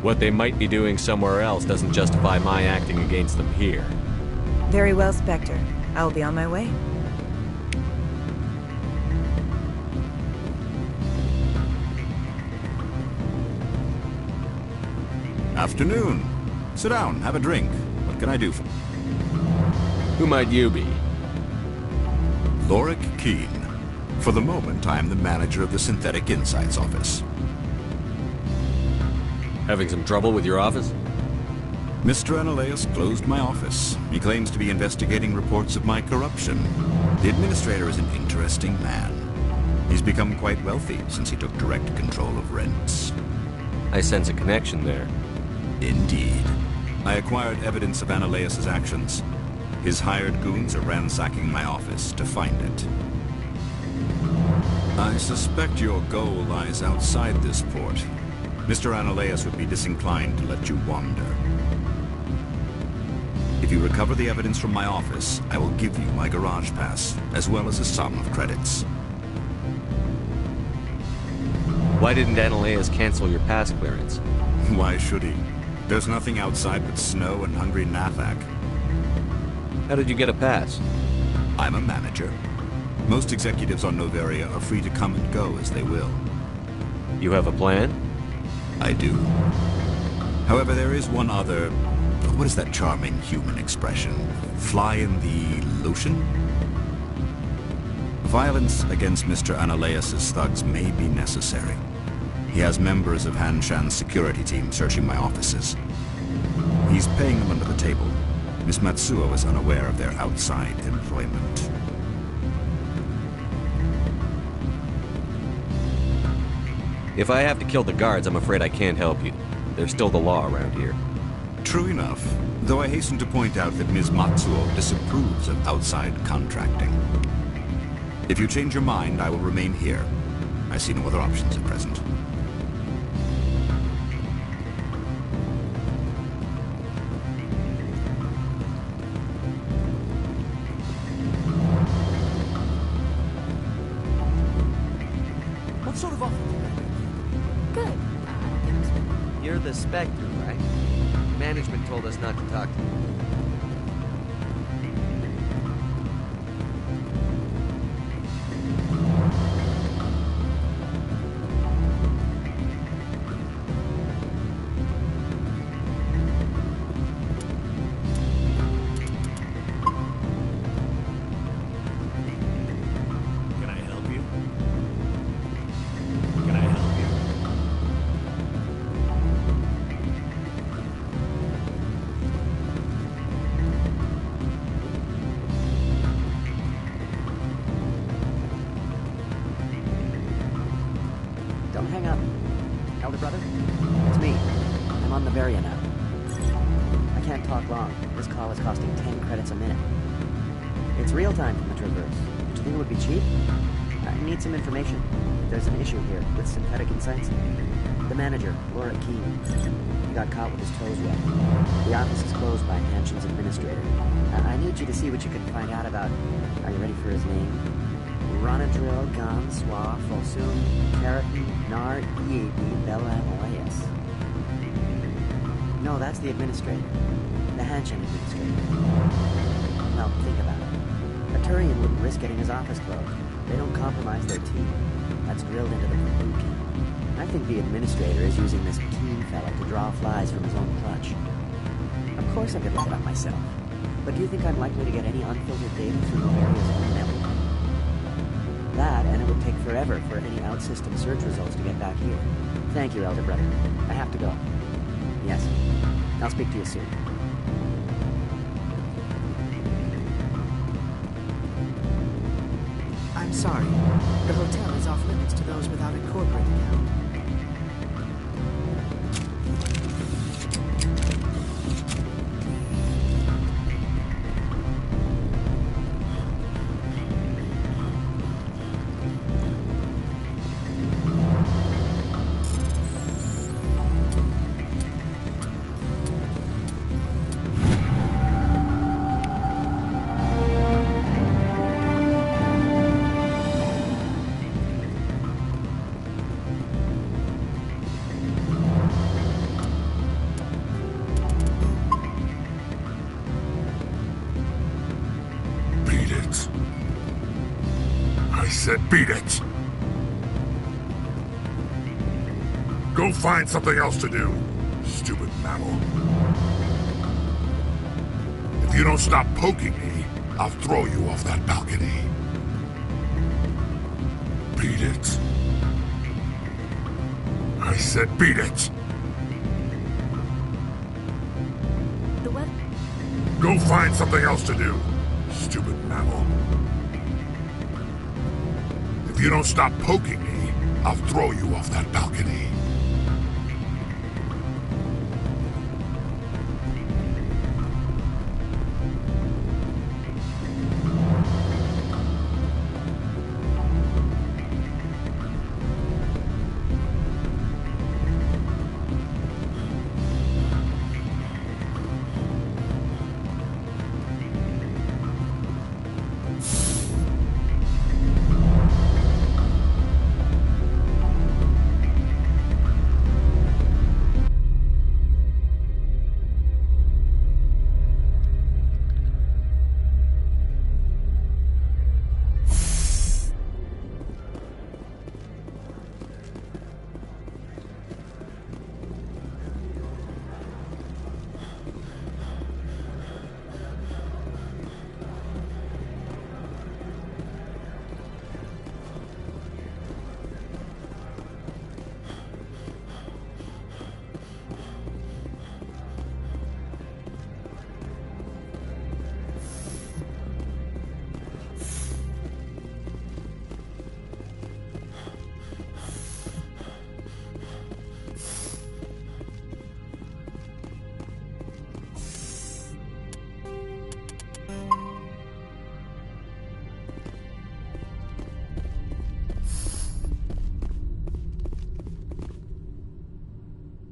Speaker 14: What they might be doing somewhere else doesn't justify my acting against them here.
Speaker 1: Very well, Spectre. I will be on my way.
Speaker 6: Afternoon. Sit down, have a drink. What can I do for you?
Speaker 14: Who might you be?
Speaker 6: Lorik Keene. For the moment, I am the manager of the Synthetic Insights office.
Speaker 14: Having some trouble with your office?
Speaker 6: Mr. Analeas closed my office. He claims to be investigating reports of my corruption. The administrator is an interesting man. He's become quite wealthy since he took direct control of rents.
Speaker 14: I sense a connection there.
Speaker 6: Indeed. I acquired evidence of Ananias' actions. His hired goons are ransacking my office to find it. I suspect your goal lies outside this port. Mr. Ananias would be disinclined to let you wander. If you recover the evidence from my office, I will give you my garage pass, as well as a sum of credits.
Speaker 14: Why didn't Ananias cancel your pass clearance?
Speaker 6: Why should he? There's nothing outside but snow and hungry Nathak.
Speaker 14: How did you get a pass?
Speaker 6: I'm a manager. Most executives on Noveria are free to come and go as they will.
Speaker 14: You have a plan?
Speaker 6: I do. However, there is one other... What is that charming human expression? Fly in the lotion? Violence against Mr. Ananias' thugs may be necessary. He has members of Hanshan's security team searching my offices. He's paying them under the table. Miss Matsuo is unaware of their outside employment.
Speaker 14: If I have to kill the guards, I'm afraid I can't help you. There's still the law around here.
Speaker 6: True enough, though I hasten to point out that Ms. Matsuo disapproves of outside contracting. If you change your mind, I will remain here. I see no other options at present.
Speaker 7: What sort of offer?
Speaker 17: Good. You're the Spectre, right? Management told us not to talk to you.
Speaker 7: Don't hang up. Elder brother? It's me. I'm on Noveria now. I can't talk long. This call is costing 10 credits a minute. It's real time from the Traverse. Do you think it would be cheap? I need some information. There's an issue here with synthetic insights. The manager, Laura Keene, he got caught with his toes wet. The office is closed by Hanshan's administrator. I need you to see what you can find out about... Are you ready for his name? Ronadril Gam Swa Fosum Keratin Nar Eabi Bella Moyes. No, that's the administrator. The Hanshan administrator. Well, think about it. A Turian wouldn't risk getting his office closed. They don't compromise their team. That's drilled into them from boot camp. I think the administrator is using this Keene fella to draw flies from his own clutch. Of course I could look it up myself. But do you think I'm likely to get any unfiltered data through Noveria's own network? That, and it would take forever for any out-system search results to get back here. Thank you, Elder Brother. I have to go. Yes. I'll speak to you soon.
Speaker 15: I'm sorry. The hotel is off limits to those without a corporate account.
Speaker 19: Beat it! Go find something else to do, stupid mammal. If you don't stop poking me, I'll throw you off that balcony. Beat it. I said beat it!
Speaker 9: The what?
Speaker 19: Go find something else to do, stupid mammal. If you don't stop poking me, I'll throw you off that balcony.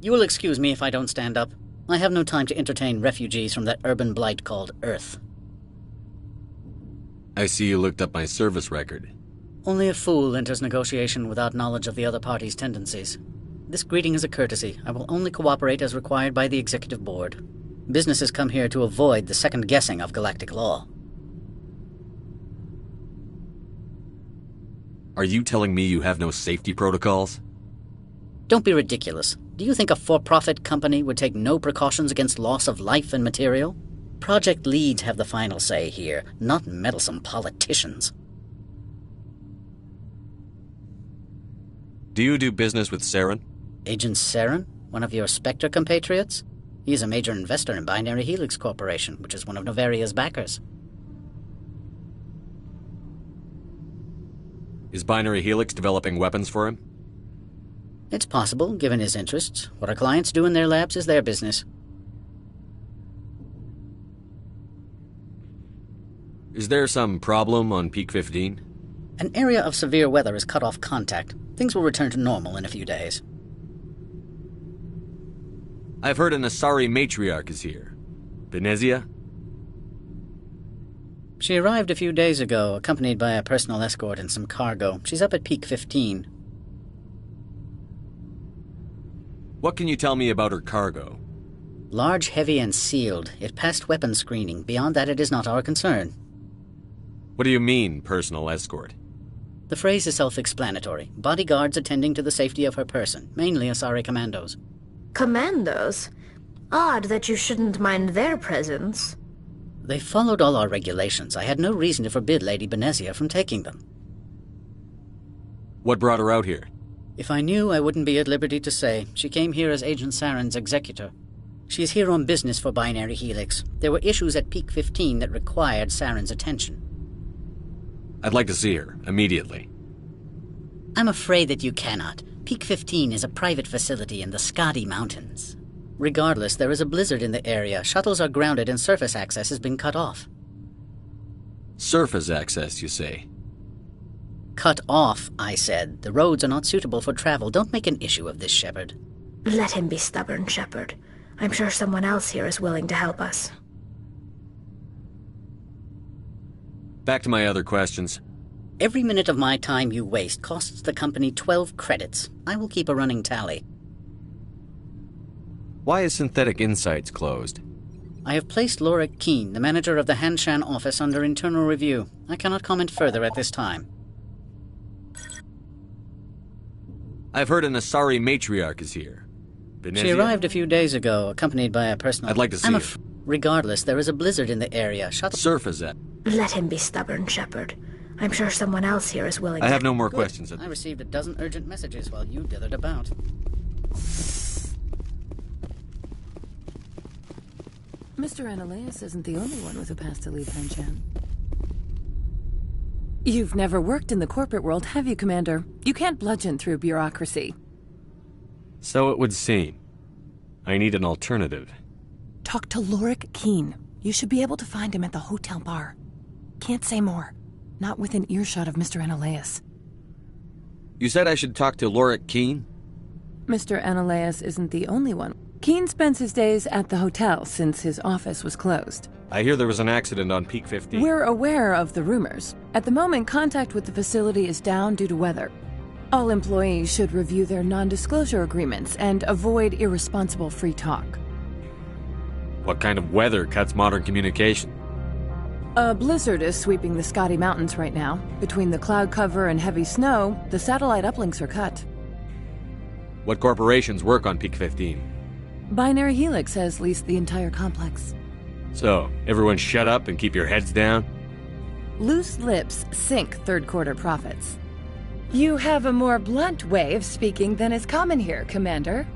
Speaker 20: You will excuse me if I don't stand up. I have no time to entertain refugees from that urban blight called Earth.
Speaker 14: I see you looked up my service record.
Speaker 20: Only a fool enters negotiation without knowledge of the other party's tendencies. This greeting is a courtesy. I will only cooperate as required by the Executive Board. Businesses come here to avoid the second guessing of galactic law.
Speaker 14: Are you telling me you have no safety protocols?
Speaker 20: Don't be ridiculous. Do you think a for-profit company would take no precautions against loss of life and material? Project leads have the final say here, not meddlesome politicians.
Speaker 14: Do you do business with Saren?
Speaker 20: Agent Saren? One of your Spectre compatriots? He is a major investor in Binary Helix Corporation, which is one of Novaria's backers.
Speaker 14: Is Binary Helix developing weapons for him?
Speaker 20: It's possible, given his interests. What our clients do in their labs is their business.
Speaker 14: Is there some problem on Peak 15?
Speaker 20: An area of severe weather has cut off contact. Things will return to normal in a few days.
Speaker 14: I've heard an Asari matriarch is here. Venezia?
Speaker 20: She arrived a few days ago, accompanied by a personal escort and some cargo. She's up at Peak 15.
Speaker 14: What can you tell me about her cargo?
Speaker 20: Large, heavy, and sealed. It passed weapons screening. Beyond that, it is not our concern.
Speaker 14: What do you mean, personal escort?
Speaker 20: The phrase is self-explanatory. Bodyguards attending to the safety of her person, mainly Asari commandos.
Speaker 18: Commandos? Odd that you shouldn't mind their presence.
Speaker 20: They followed all our regulations. I had no reason to forbid Lady Benezia from taking them.
Speaker 14: What brought her out here?
Speaker 20: If I knew, I wouldn't be at liberty to say. She came here as Agent Saren's executor. She is here on business for Binary Helix. There were issues at Peak 15 that required Saren's attention.
Speaker 14: I'd like to see her, immediately.
Speaker 20: I'm afraid that you cannot. Peak 15 is a private facility in the Skadi Mountains. Regardless, there is a blizzard in the area. Shuttles are grounded and surface access has been cut off.
Speaker 14: Surface access, you say?
Speaker 20: Cut off, I said. The roads are not suitable for travel. Don't make an issue of this, Shepard.
Speaker 18: Let him be stubborn, Shepard. I'm sure someone else here is willing to help us.
Speaker 14: Back to my other questions.
Speaker 20: Every minute of my time you waste costs the company 12 credits. I will keep a running tally.
Speaker 14: Why is Synthetic Insights closed?
Speaker 20: I have placed Laura Keene, the manager of the Hanshan office, under internal review. I cannot comment further at this time.
Speaker 14: I've heard an Asari matriarch is here. Venezia?
Speaker 20: She arrived a few days ago, accompanied by a personal...
Speaker 14: I'd like to see her.
Speaker 20: Regardless, there is a blizzard in the area.
Speaker 14: Surface at.
Speaker 18: Let him be stubborn, Shepard. I'm sure someone else here is willing to...
Speaker 14: I have no more questions.
Speaker 20: I received a dozen urgent messages while you dithered about.
Speaker 25: Mr. Ananias isn't the only one with a pass to leave Hanshan. You've never worked in the corporate world, have you, Commander? You can't bludgeon through bureaucracy.
Speaker 14: So it would seem. I need an alternative.
Speaker 25: Talk to Lorik Keene. You should be able to find him at the hotel bar. Can't say more. Not within earshot of Mr. Ananias.
Speaker 14: You said I should talk to Lorik Keene?
Speaker 25: Mr. Ananias isn't the only one. Keene spends his days at the hotel since his office was closed.
Speaker 14: I hear there was an accident on Peak 15.
Speaker 25: We're aware of the rumors. At the moment, contact with the facility is down due to weather. All employees should review their non-disclosure agreements and avoid irresponsible free talk.
Speaker 14: What kind of weather cuts modern communication?
Speaker 25: A blizzard is sweeping the Skadi Mountains right now. Between the cloud cover and heavy snow, the satellite uplinks are cut.
Speaker 14: What corporations work on Peak 15?
Speaker 25: Binary Helix has leased the entire complex.
Speaker 14: So, everyone shut up and keep your heads down?
Speaker 25: Loose lips sink third-quarter profits. You have a more blunt way of speaking than is common here, Commander.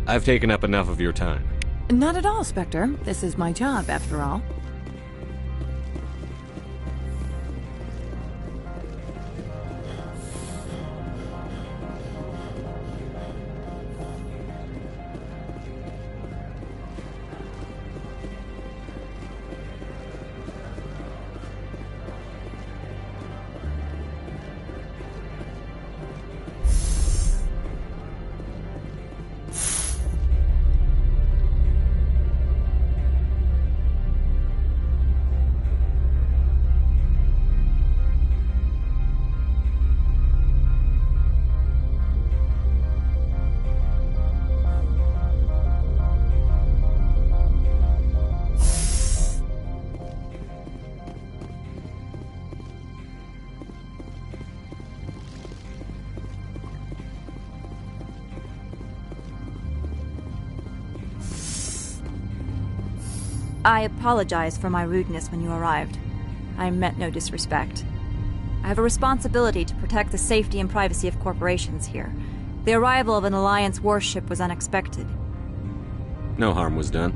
Speaker 14: I've taken up enough of your time.
Speaker 25: Not at all, Spectre. This is my job, after all.
Speaker 2: I apologize for my rudeness when you arrived. I meant no disrespect. I have a responsibility to protect the safety and privacy of corporations here. The arrival of an Alliance warship was unexpected.
Speaker 14: No harm was done.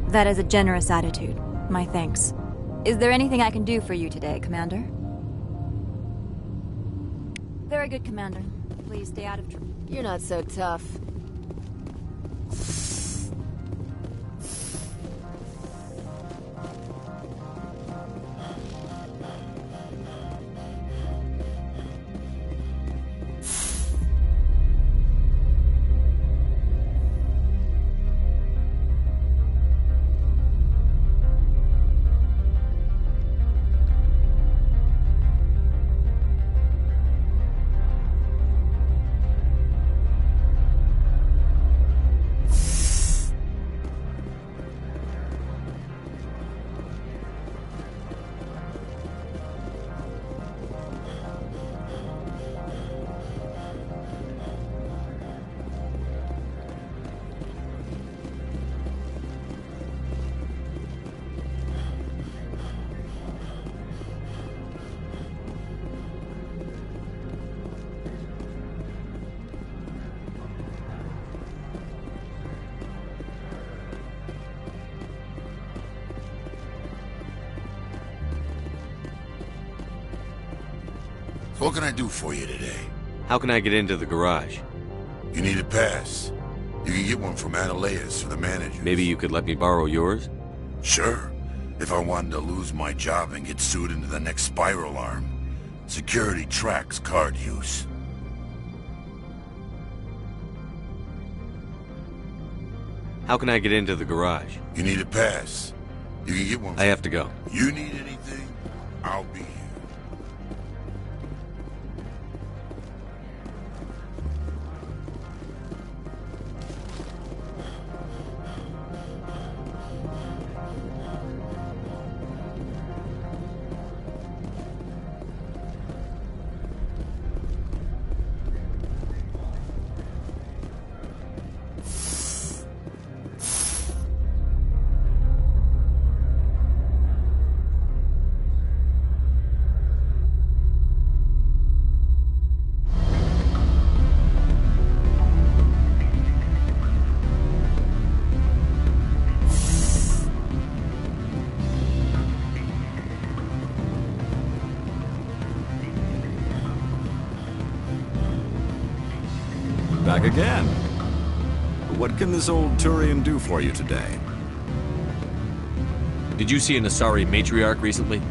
Speaker 2: That is a generous attitude. My thanks. Is there anything I can do for you today, Commander? Very good, Commander. Please stay out of trouble.
Speaker 16: You're not so tough.
Speaker 19: What can I do for you today?
Speaker 14: How can I get into the garage?
Speaker 19: You need a pass. You can get one from Analeas or the manager.
Speaker 14: Maybe you could let me borrow yours?
Speaker 19: Sure. If I wanted to lose my job and get sued into the next spiral arm. Security tracks card use.
Speaker 14: How can I get into the garage?
Speaker 19: You need a pass. You can get one.
Speaker 14: I have to go.
Speaker 19: You need anything? I'll be here.
Speaker 6: Back again. What can this old Turian do for you today?
Speaker 14: Did you see an Asari matriarch recently?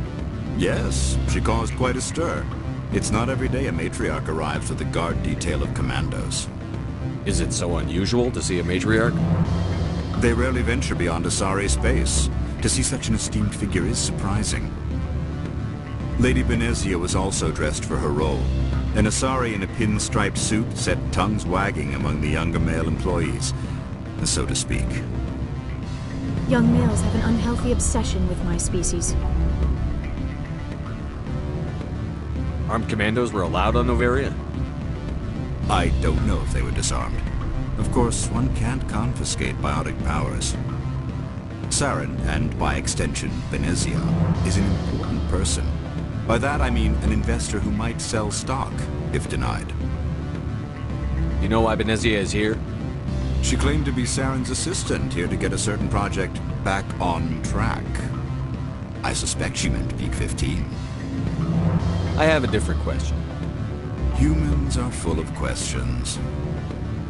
Speaker 6: Yes, she caused quite a stir. It's not every day a matriarch arrives with a guard detail of commandos.
Speaker 14: Is it so unusual to see a matriarch?
Speaker 6: They rarely venture beyond Asari space. To see such an esteemed figure is surprising. Lady Benezia was also dressed for her role. An Asari in a pinstriped suit set tongues wagging among the younger male employees, so to speak.
Speaker 9: Young males have an unhealthy obsession with my species.
Speaker 14: Armed commandos were allowed on Noveria?
Speaker 6: I don't know if they were disarmed. Of course, one can't confiscate biotic powers. Saren, and by extension, Benezia, is an important person. By that I mean an investor who might sell stock, if denied.
Speaker 14: You know why Benezia is here?
Speaker 6: She claimed to be Saren's assistant, here to get a certain project back on track. I suspect she meant Peak 15.
Speaker 14: I have a different question.
Speaker 6: Humans are full of questions.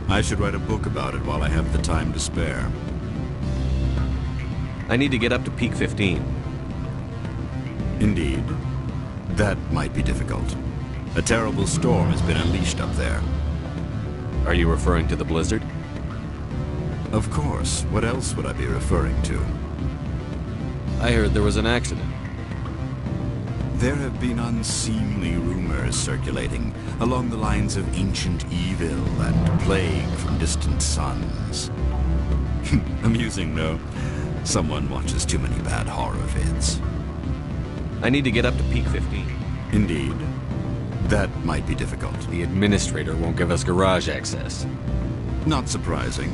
Speaker 6: I should write a book about it while I have the time to spare.
Speaker 14: I need to get up to Peak 15.
Speaker 6: Indeed. That might be difficult. A terrible storm has been unleashed up there.
Speaker 14: Are you referring to the blizzard?
Speaker 6: Of course. What else would I be referring to?
Speaker 14: I heard there was an accident.
Speaker 6: There have been unseemly rumors circulating along the lines of ancient evil and plague from distant suns. Amusing, no? Someone watches too many bad horror vids.
Speaker 14: I need to get up to Peak 15.
Speaker 6: Indeed. That might be difficult.
Speaker 14: The administrator won't give us garage access.
Speaker 6: Not surprising.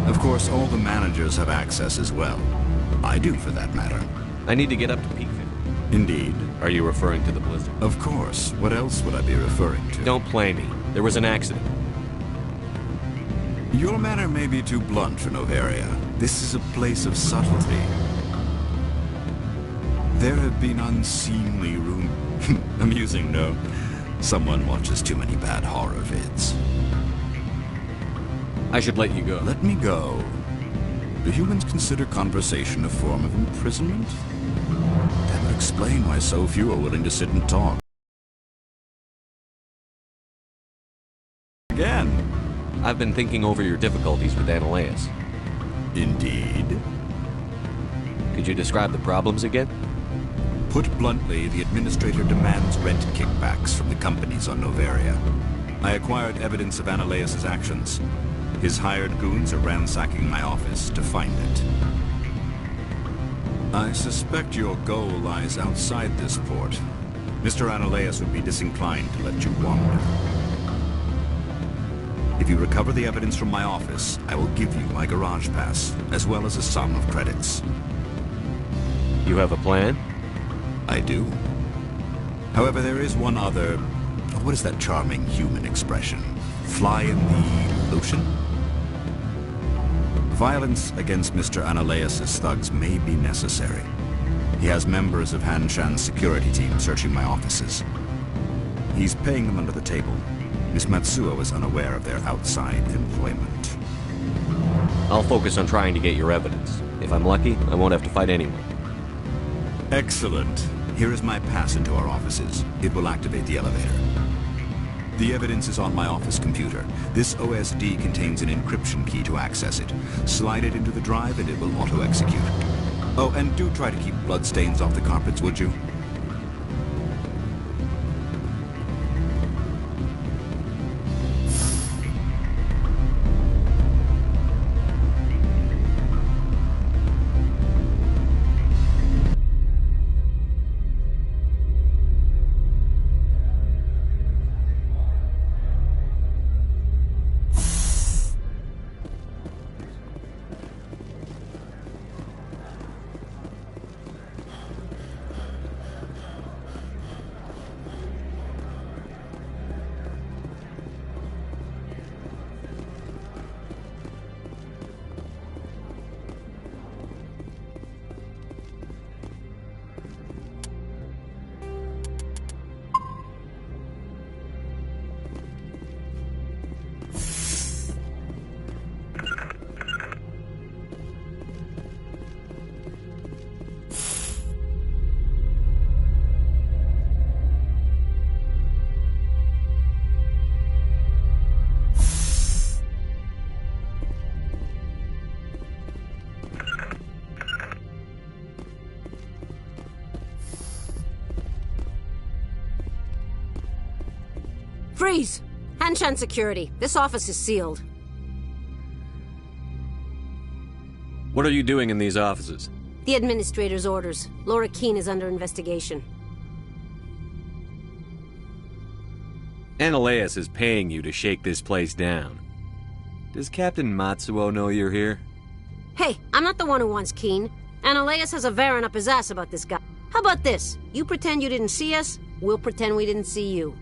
Speaker 6: Of course, all the managers have access as well. I do, for that matter.
Speaker 14: I need to get up to peak 50.
Speaker 6: Indeed.
Speaker 14: Are you referring to the blizzard?
Speaker 6: Of course. What else would I be referring to?
Speaker 14: Don't play me. There was an accident.
Speaker 6: Your manner may be too blunt for Novaria. This is a place of subtlety. There have been unseemly amusing, no. Someone watches too many bad horror vids.
Speaker 14: I should let you go.
Speaker 6: Let me go. Do humans consider conversation a form of imprisonment? That would explain why so few are willing to sit and talk. Again.
Speaker 14: I've been thinking over your difficulties with Analeus.
Speaker 6: Indeed.
Speaker 14: Could you describe the problems again?
Speaker 6: Put bluntly, the Administrator demands rent kickbacks from the companies on Novaria. I acquired evidence of Analeus' actions. His hired goons are ransacking my office to find it. I suspect your goal lies outside this port. Mr. Analeus would be disinclined to let you wander. If you recover the evidence from my office, I will give you my garage pass, as well as a sum of credits.
Speaker 14: You have a plan?
Speaker 6: I do. However, there is one other... What is that charming human expression? Fly in the lotion? Violence against Mr. Analeus' thugs may be necessary. He has members of Hanshan's security team searching my offices. He's paying them under the table. Miss Matsuo is unaware of their outside employment.
Speaker 14: I'll focus on trying to get your evidence. If I'm lucky, I won't have to fight anyone.
Speaker 6: Excellent. Here is my pass into our offices. It will activate the elevator. The evidence is on my office computer. This OSD contains an encryption key to access it. Slide it into the drive and it will auto-execute. Oh, and do try to keep bloodstains off the carpets, would you?
Speaker 5: Freeze! Hanshan Security. This office is sealed.
Speaker 14: What are you doing in these offices?
Speaker 5: The Administrator's orders. Laura Keene is under investigation.
Speaker 14: Analeus is paying you to shake this place down. Does Captain Matsuo know you're here?
Speaker 5: Hey, I'm not the one who wants Keene. Analeus has a Varen up his ass about this guy. How about this? You pretend you didn't see us, we'll pretend we didn't see you.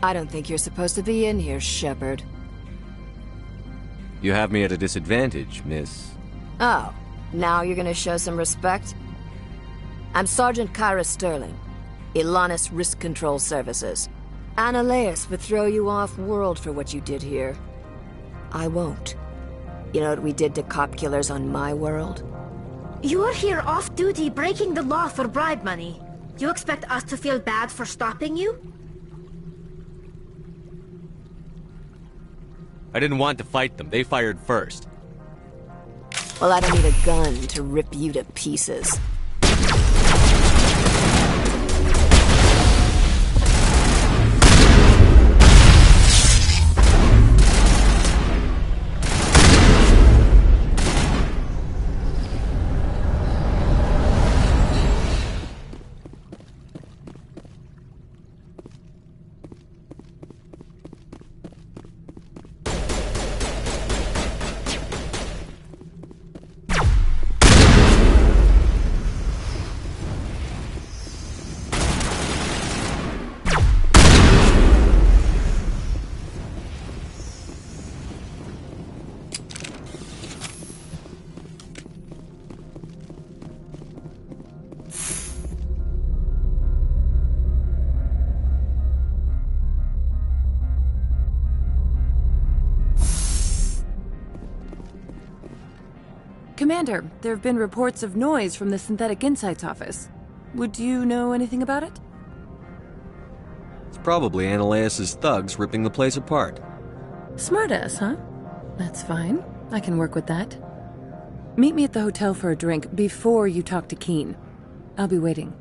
Speaker 16: I don't think you're supposed to be in here, Shepard.
Speaker 14: You have me at a disadvantage, miss.
Speaker 16: Oh, now you're gonna show some respect? I'm Sergeant Kyra Sterling, Ilanis Risk Control Services. Analeas would throw you off-world for what you did here. I won't. You know what we did to cop killers on my world?
Speaker 18: You're here off-duty breaking the law for bribe money. You expect us to feel bad for stopping you?
Speaker 14: I didn't want to fight them. They fired first.
Speaker 16: Well, I don't need a gun to rip you to pieces.
Speaker 25: Commander, there have been reports of noise from the Synthetic Insights office. Would you know anything about it?
Speaker 14: It's probably Analeas' thugs ripping the place apart.
Speaker 25: Smartass, huh? That's fine. I can work with that. Meet me at the hotel for a drink before you talk to Keen. I'll be waiting.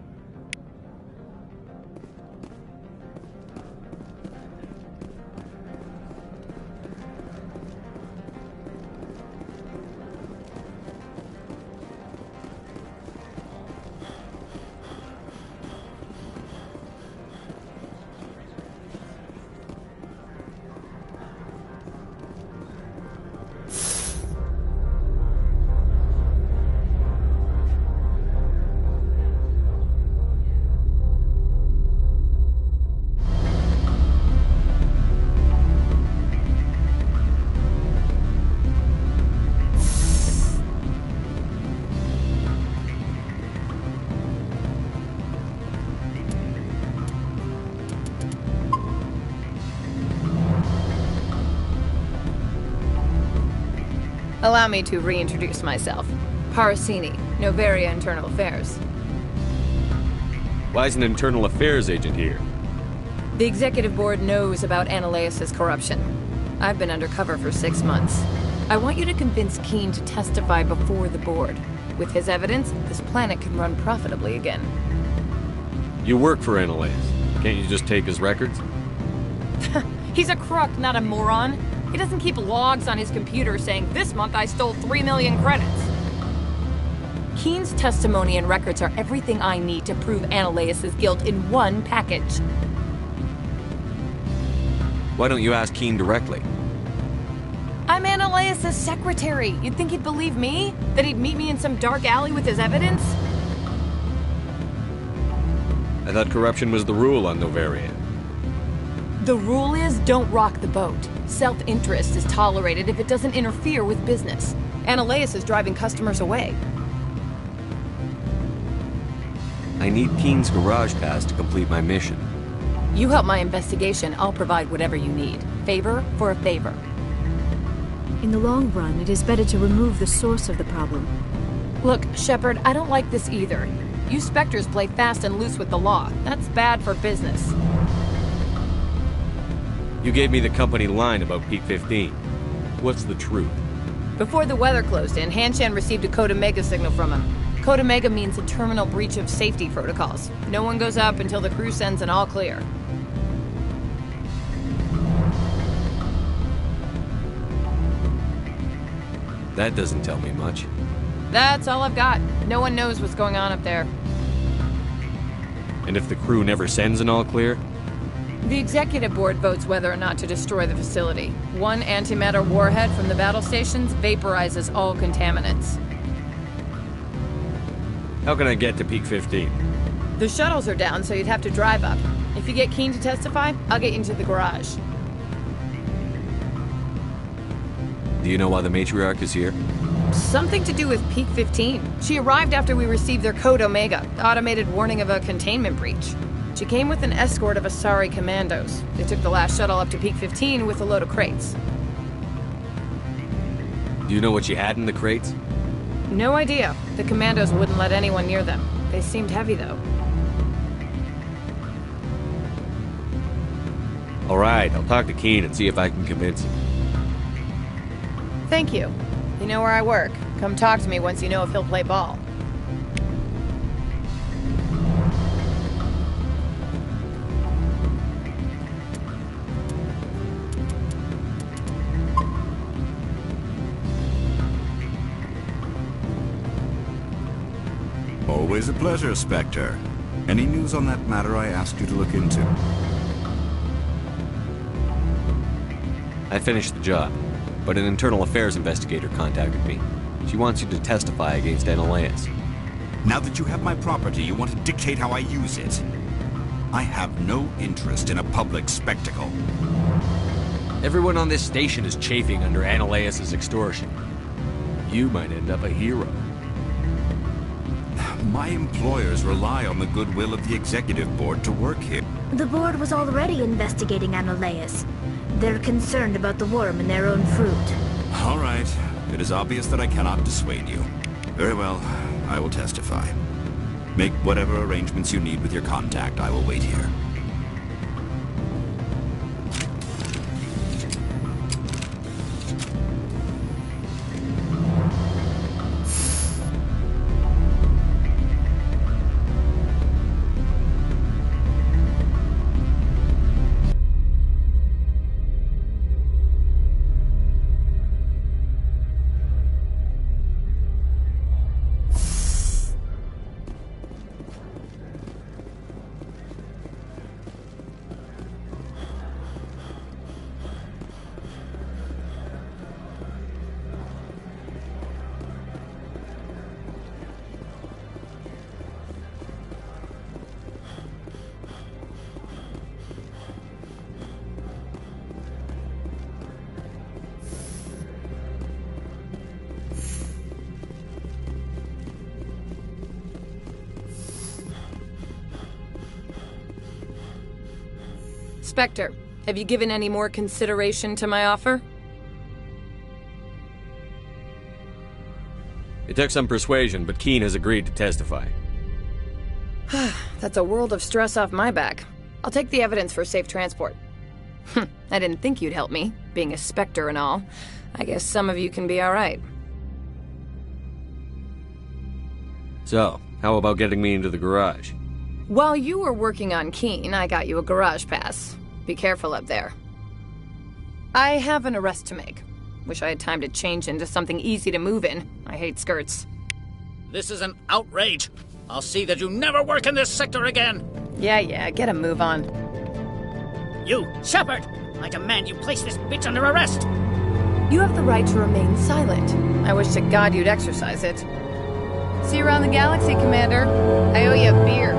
Speaker 10: Allow me to reintroduce myself. Parasini, Novaria Internal Affairs.
Speaker 14: Why is an internal affairs agent here?
Speaker 10: The executive board knows about Ananias' corruption. I've been undercover for 6 months. I want you to convince Keene to testify before the board. With his evidence, this planet can run profitably again.
Speaker 14: You work for Ananias. Can't you just take his records?
Speaker 10: He's a crook, not a moron. He doesn't keep logs on his computer saying, "This month I stole 3 million credits." Keene's testimony and records are everything I need to prove Ananias' guilt in one package.
Speaker 14: Why don't you ask Keene directly?
Speaker 10: I'm Ananias' secretary. You'd think he'd believe me? That he'd meet me in some dark alley with his evidence?
Speaker 14: I thought corruption was the rule on Novaria.
Speaker 10: The rule is, don't rock the boat. Self-interest is tolerated if it doesn't interfere with business. Ananias is driving customers away.
Speaker 14: I need Keene's garage pass to complete my mission.
Speaker 10: You help my investigation, I'll provide whatever you need. Favor for a favor.
Speaker 9: In the long run, it is better to remove the source of the problem.
Speaker 10: Look, Shepard, I don't like this either. You Spectres play fast and loose with the law. That's bad for business.
Speaker 14: You gave me the company line about Peak 15. What's the truth?
Speaker 10: Before the weather closed in, Hanshan received a Code Omega signal from him. Code Omega means a terminal breach of safety protocols. No one goes up until the crew sends an all clear.
Speaker 14: That doesn't tell me much.
Speaker 10: That's all I've got. No one knows what's going on up there.
Speaker 14: And if the crew never sends an all clear?
Speaker 10: The executive board votes whether or not to destroy the facility. One antimatter warhead from the battle stations vaporizes all contaminants.
Speaker 14: How can I get to Peak 15?
Speaker 10: The shuttles are down, so you'd have to drive up. If you get Keene to testify, I'll get you into the garage.
Speaker 14: Do you know why the matriarch is here?
Speaker 10: Something to do with Peak 15. She arrived after we received their Code Omega, automated warning of a containment breach. She came with an escort of Asari commandos. They took the last shuttle up to Peak 15 with a load of crates.
Speaker 14: Do you know what she had in the crates?
Speaker 10: No idea. The commandos wouldn't let anyone near them. They seemed heavy, though.
Speaker 14: All right, I'll talk to Keene and see if I can convince him.
Speaker 10: Thank you. You know where I work. Come talk to me once you know if he'll play ball.
Speaker 6: Always a pleasure, Spectre. Any news on that matter I asked you to look into?
Speaker 14: I finished the job, but an internal affairs investigator contacted me. She wants you to testify against Ananias.
Speaker 6: Now that you have my property, you want to dictate how I use it. I have no interest in a public spectacle.
Speaker 14: Everyone on this station is chafing under Ananias' extortion. You might end up a hero.
Speaker 6: My employers rely on the goodwill of the executive board to work here.
Speaker 18: The board was already investigating Ananias. They're concerned about the worm in their own fruit.
Speaker 6: All right. It is obvious that I cannot dissuade you. Very well. I will testify. Make whatever arrangements you need with your contact. I will wait here.
Speaker 10: Spectre, have you given any more consideration to my offer?
Speaker 14: It took some persuasion, but Keene has agreed to testify.
Speaker 10: That's a world of stress off my back. I'll take the evidence for safe transport. I didn't think you'd help me, being a Spectre and all. I guess some of you can be alright.
Speaker 14: So, how about getting me into the garage?
Speaker 10: While you were working on Keen, I got you a garage pass. Be careful up there. I have an arrest to make. Wish I had time to change into something easy to move in. I hate skirts.
Speaker 20: This is an outrage. I'll see that you never work in this sector again.
Speaker 10: Yeah, get a move on.
Speaker 20: You, Shepard! I demand you place this bitch under arrest!
Speaker 10: You have the right to remain silent. I wish to God you'd exercise it. See you around the galaxy, Commander. I owe you a beer.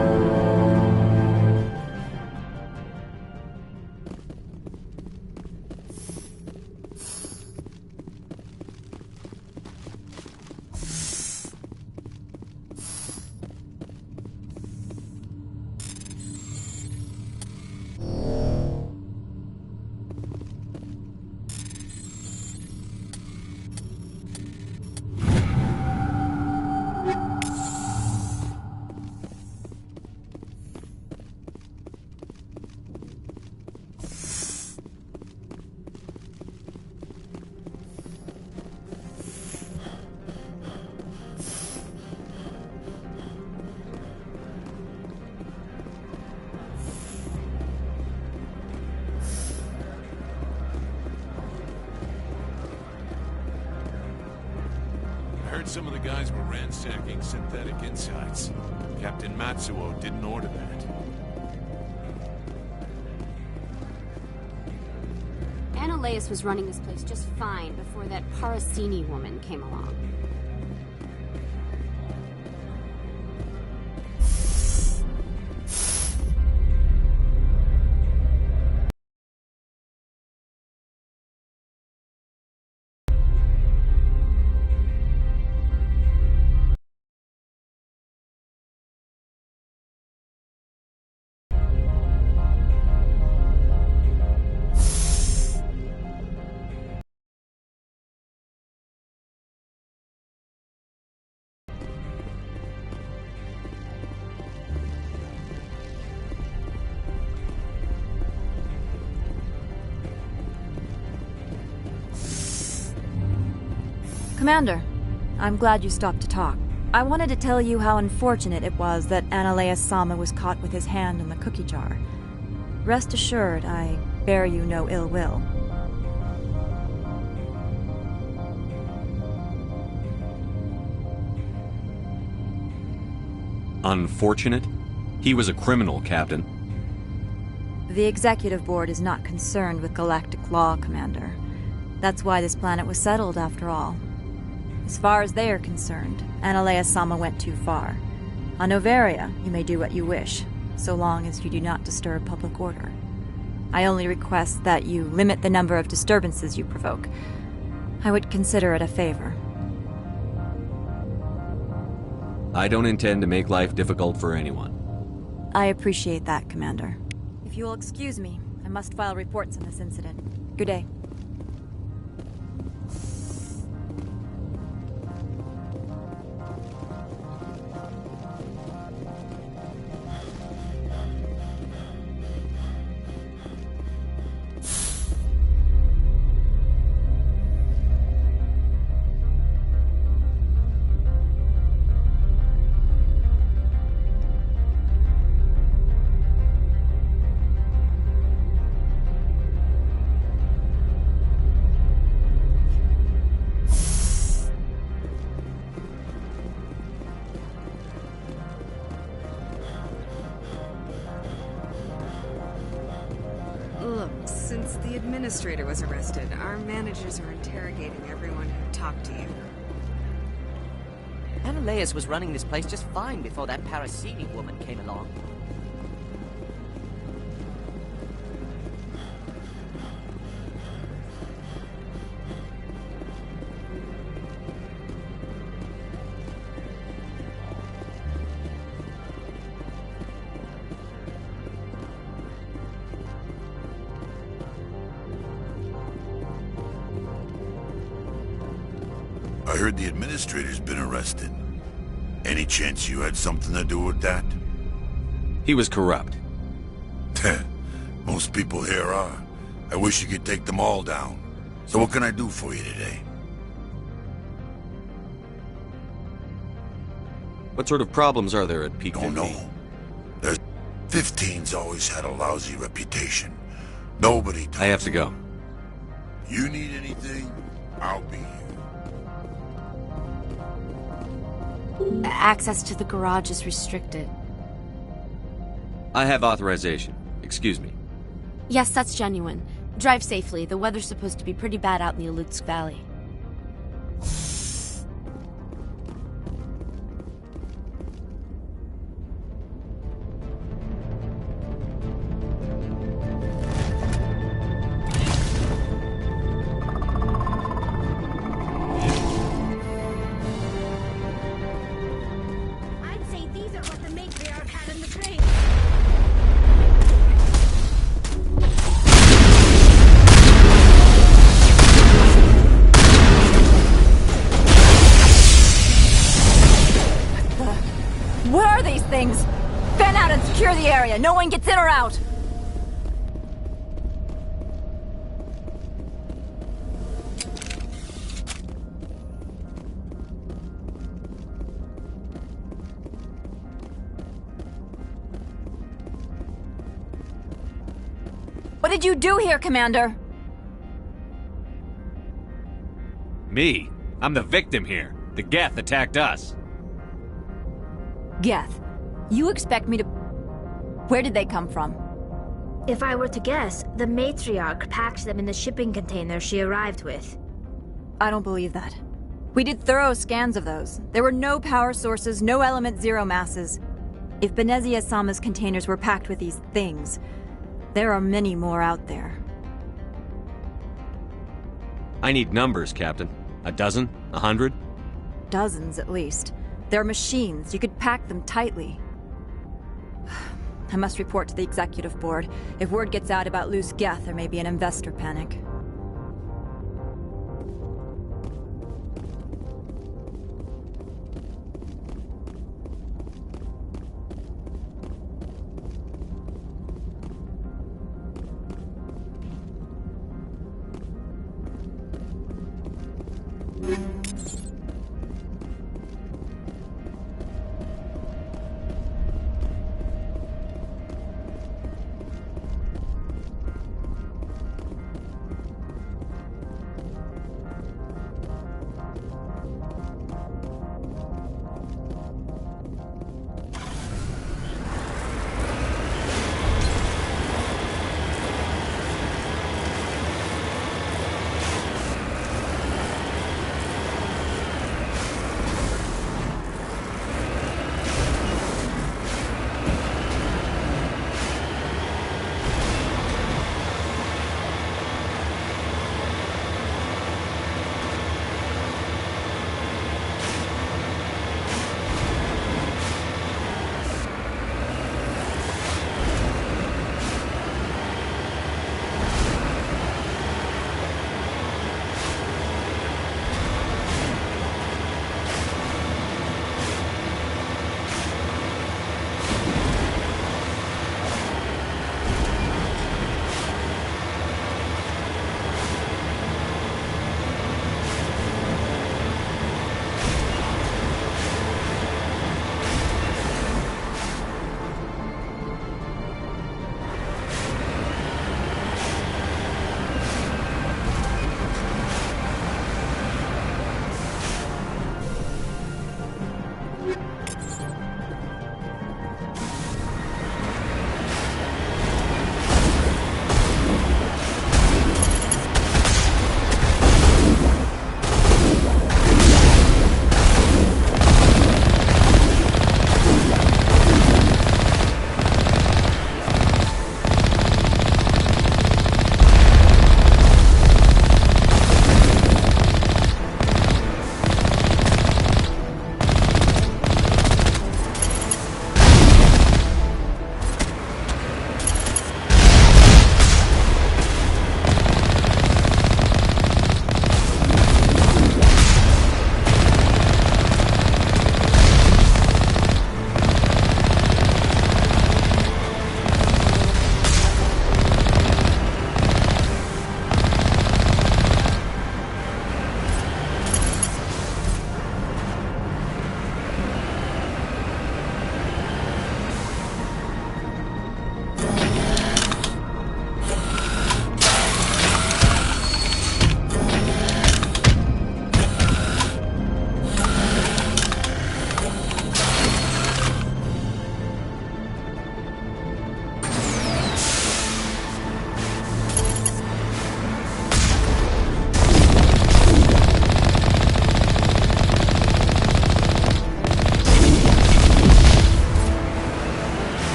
Speaker 11: Some of the guys were ransacking synthetic insides. Captain Matsuo didn't order that.
Speaker 12: Analeus was running this place just fine before that Parasini woman came along.
Speaker 2: Commander, I'm glad you stopped to talk. I wanted to tell you how unfortunate it was that Analeus Sama was caught with his hand in the cookie jar. Rest assured, I bear you no ill will.
Speaker 14: Unfortunate? He was a criminal, Captain.
Speaker 2: The Executive Board is not concerned with galactic law, Commander. That's why this planet was settled, after all. As far as they are concerned, Analeus Sama went too far. On Noveria, you may do what you wish, so long as you do not disturb public order. I only request that you limit the number of disturbances you provoke. I would consider it a favor.
Speaker 14: I don't intend to make life difficult for anyone.
Speaker 2: I appreciate that, Commander. If you will excuse me, I must file reports on this incident. Good day.
Speaker 13: Since the administrator was arrested, our managers are interrogating everyone who talked to you.
Speaker 7: Analeus was running this place just fine before that Parasini woman came along.
Speaker 19: I heard the administrator's been arrested. Any chance you had something to do with that?
Speaker 14: He was corrupt.
Speaker 19: Most people here are. I wish you could take them all down. So what can I do for you today?
Speaker 14: What sort of problems are there at Peak 15?
Speaker 19: Don't know. There's 15's always had a lousy reputation. Nobody talks.
Speaker 14: I have to go.
Speaker 19: You need anything, I'll be here.
Speaker 2: Access to the garage is restricted.
Speaker 14: I have authorization. Excuse me.
Speaker 12: Yes, that's genuine. Drive safely. The weather's supposed to be pretty bad out in the Alutsk Valley.
Speaker 18: I'd say these are what the matriarch had in the crate.
Speaker 2: What are these things? Fan out and secure the area. No one gets in or out. What did you do here, Commander?
Speaker 14: Me? I'm the victim here. The Geth attacked us.
Speaker 2: Geth, you expect me to... Where did they come from?
Speaker 18: If I were to guess, the matriarch packed them in the shipping container she arrived with.
Speaker 2: I don't believe that. We did thorough scans of those. There were no power sources, no element zero masses. If Benezia-sama's containers were packed with these things, there are many more out there.
Speaker 14: I need numbers, Captain. A dozen? 100?
Speaker 2: Dozens, at least. They're machines. You could pack them tightly. I must report to the executive board. If word gets out about loose Geth, there may be an investor panic.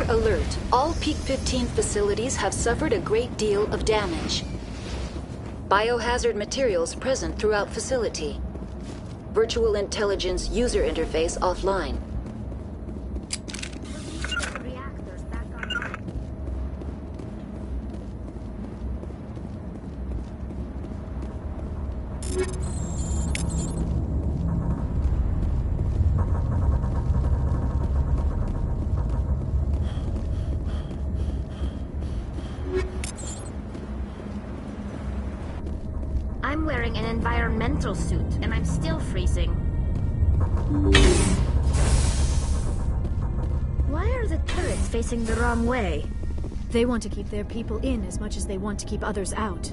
Speaker 9: Sector alert. All Peak 15 facilities have suffered a great deal of damage. Biohazard materials present throughout facility. Virtual intelligence user interface offline.
Speaker 18: I'm wearing an environmental suit, and I'm still freezing. Why are the turrets facing the wrong way?
Speaker 9: They want to keep their people in as much as they want to keep others out.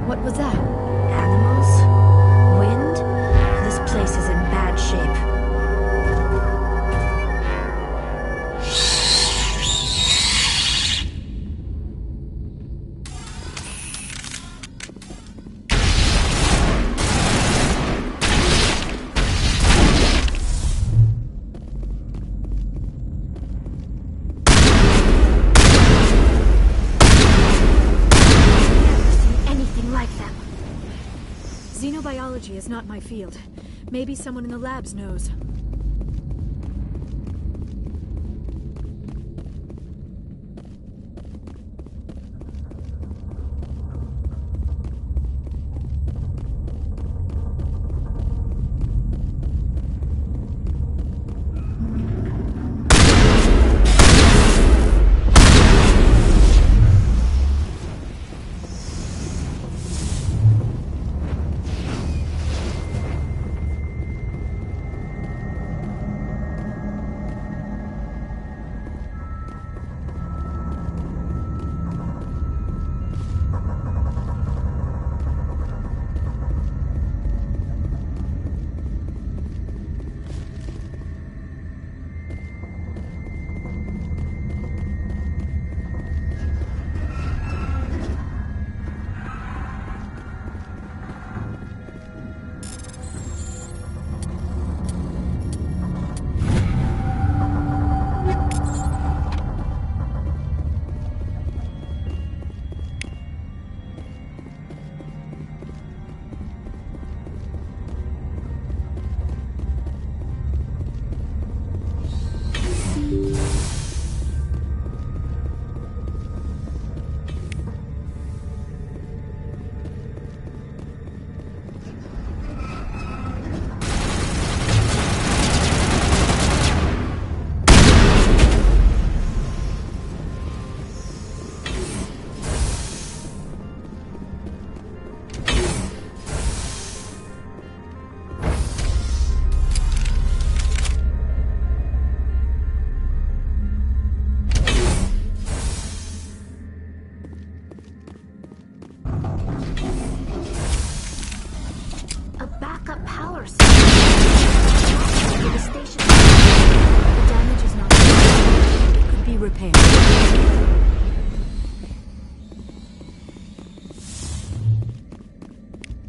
Speaker 18: What was that? Animals? Wind? This place is in bad shape.
Speaker 9: Xenobiology is not my field. Maybe someone in the labs knows.
Speaker 15: repair.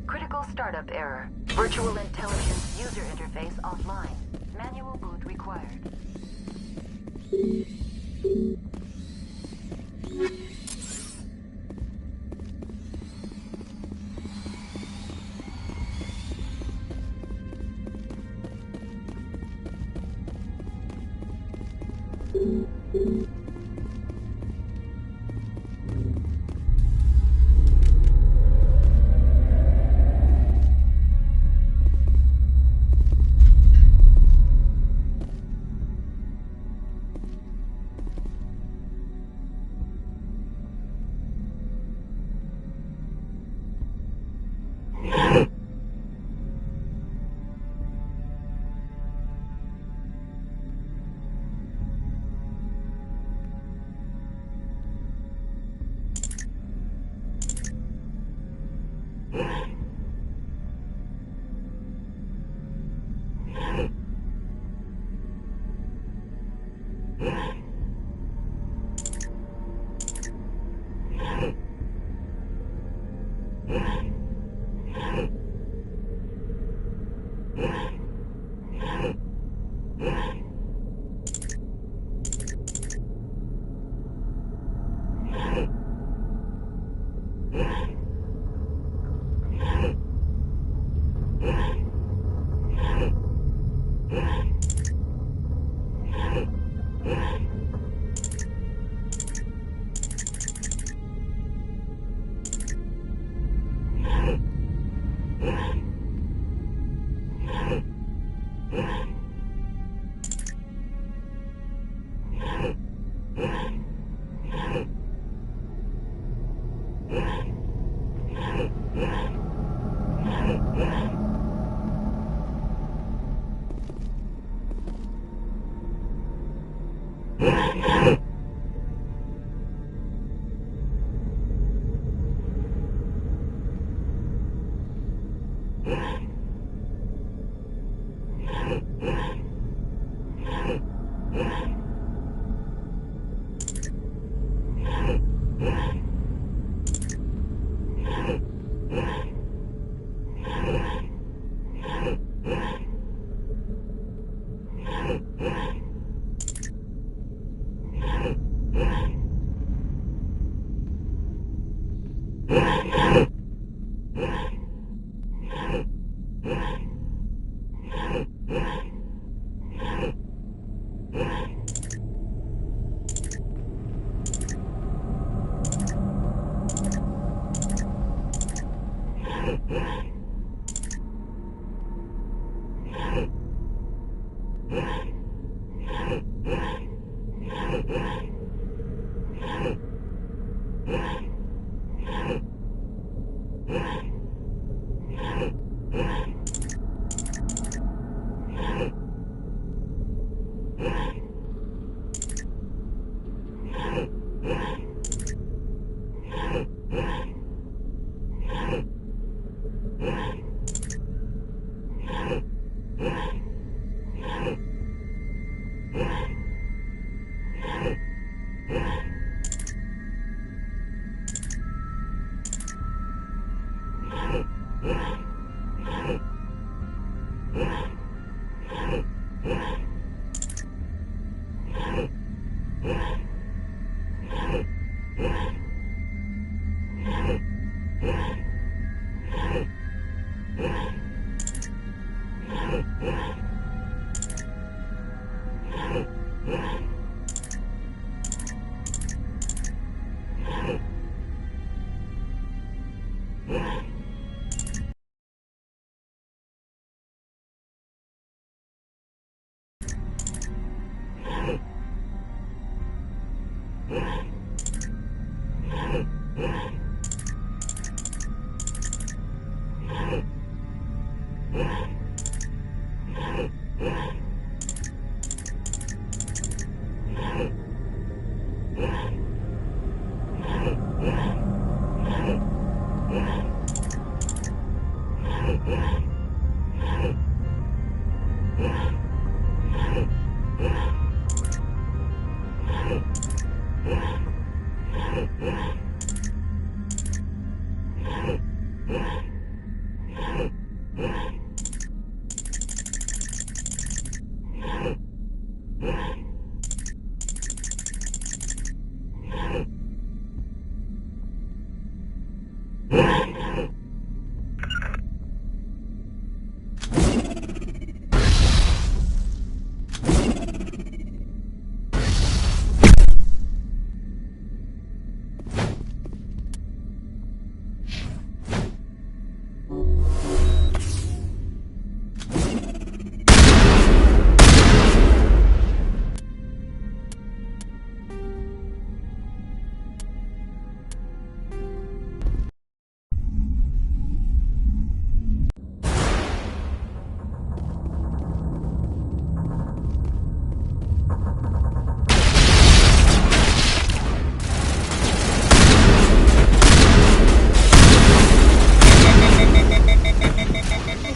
Speaker 9: Critical startup error. Virtual intelligence user interface offline. Manual boot required.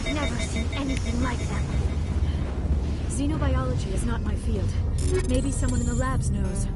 Speaker 18: I've never seen anything like them.
Speaker 3: Xenobiology is not my field. Maybe someone in the labs knows.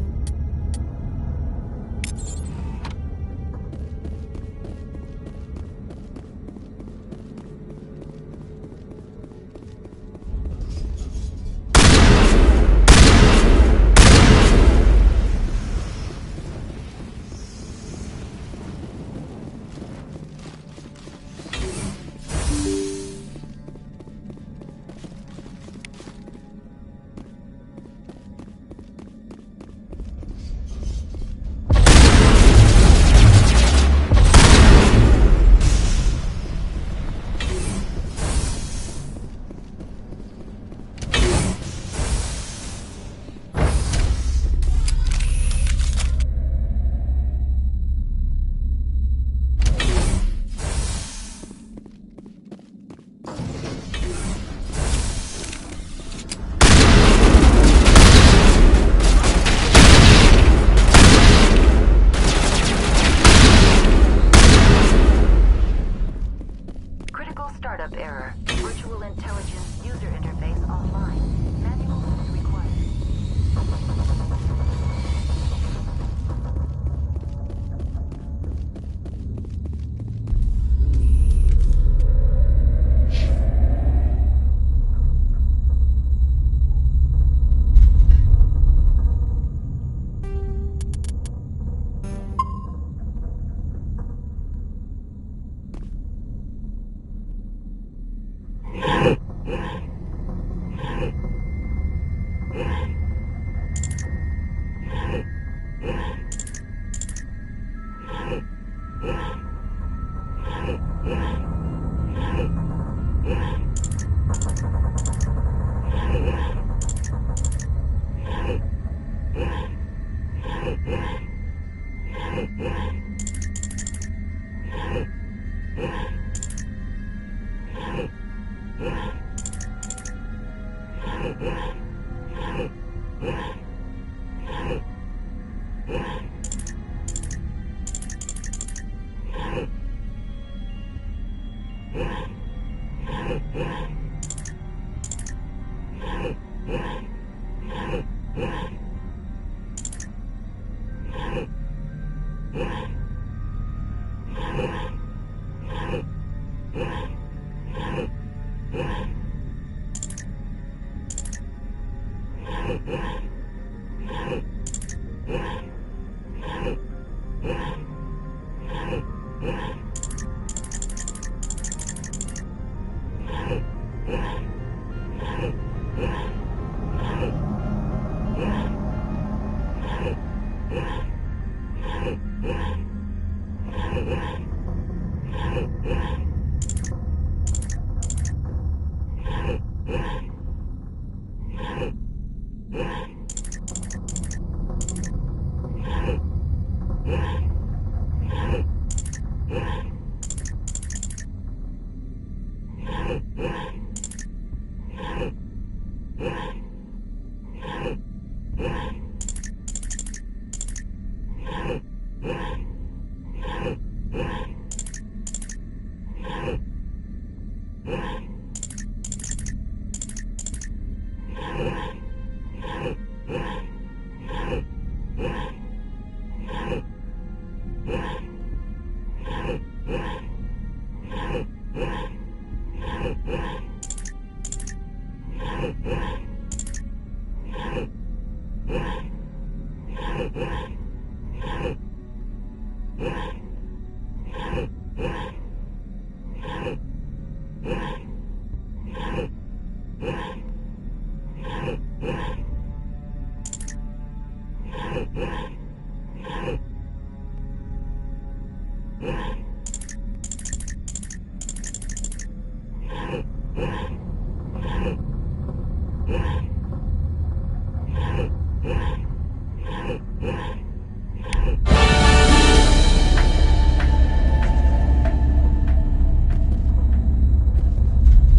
Speaker 9: Startup error. Virtual intelligence user interface offline. Manual required.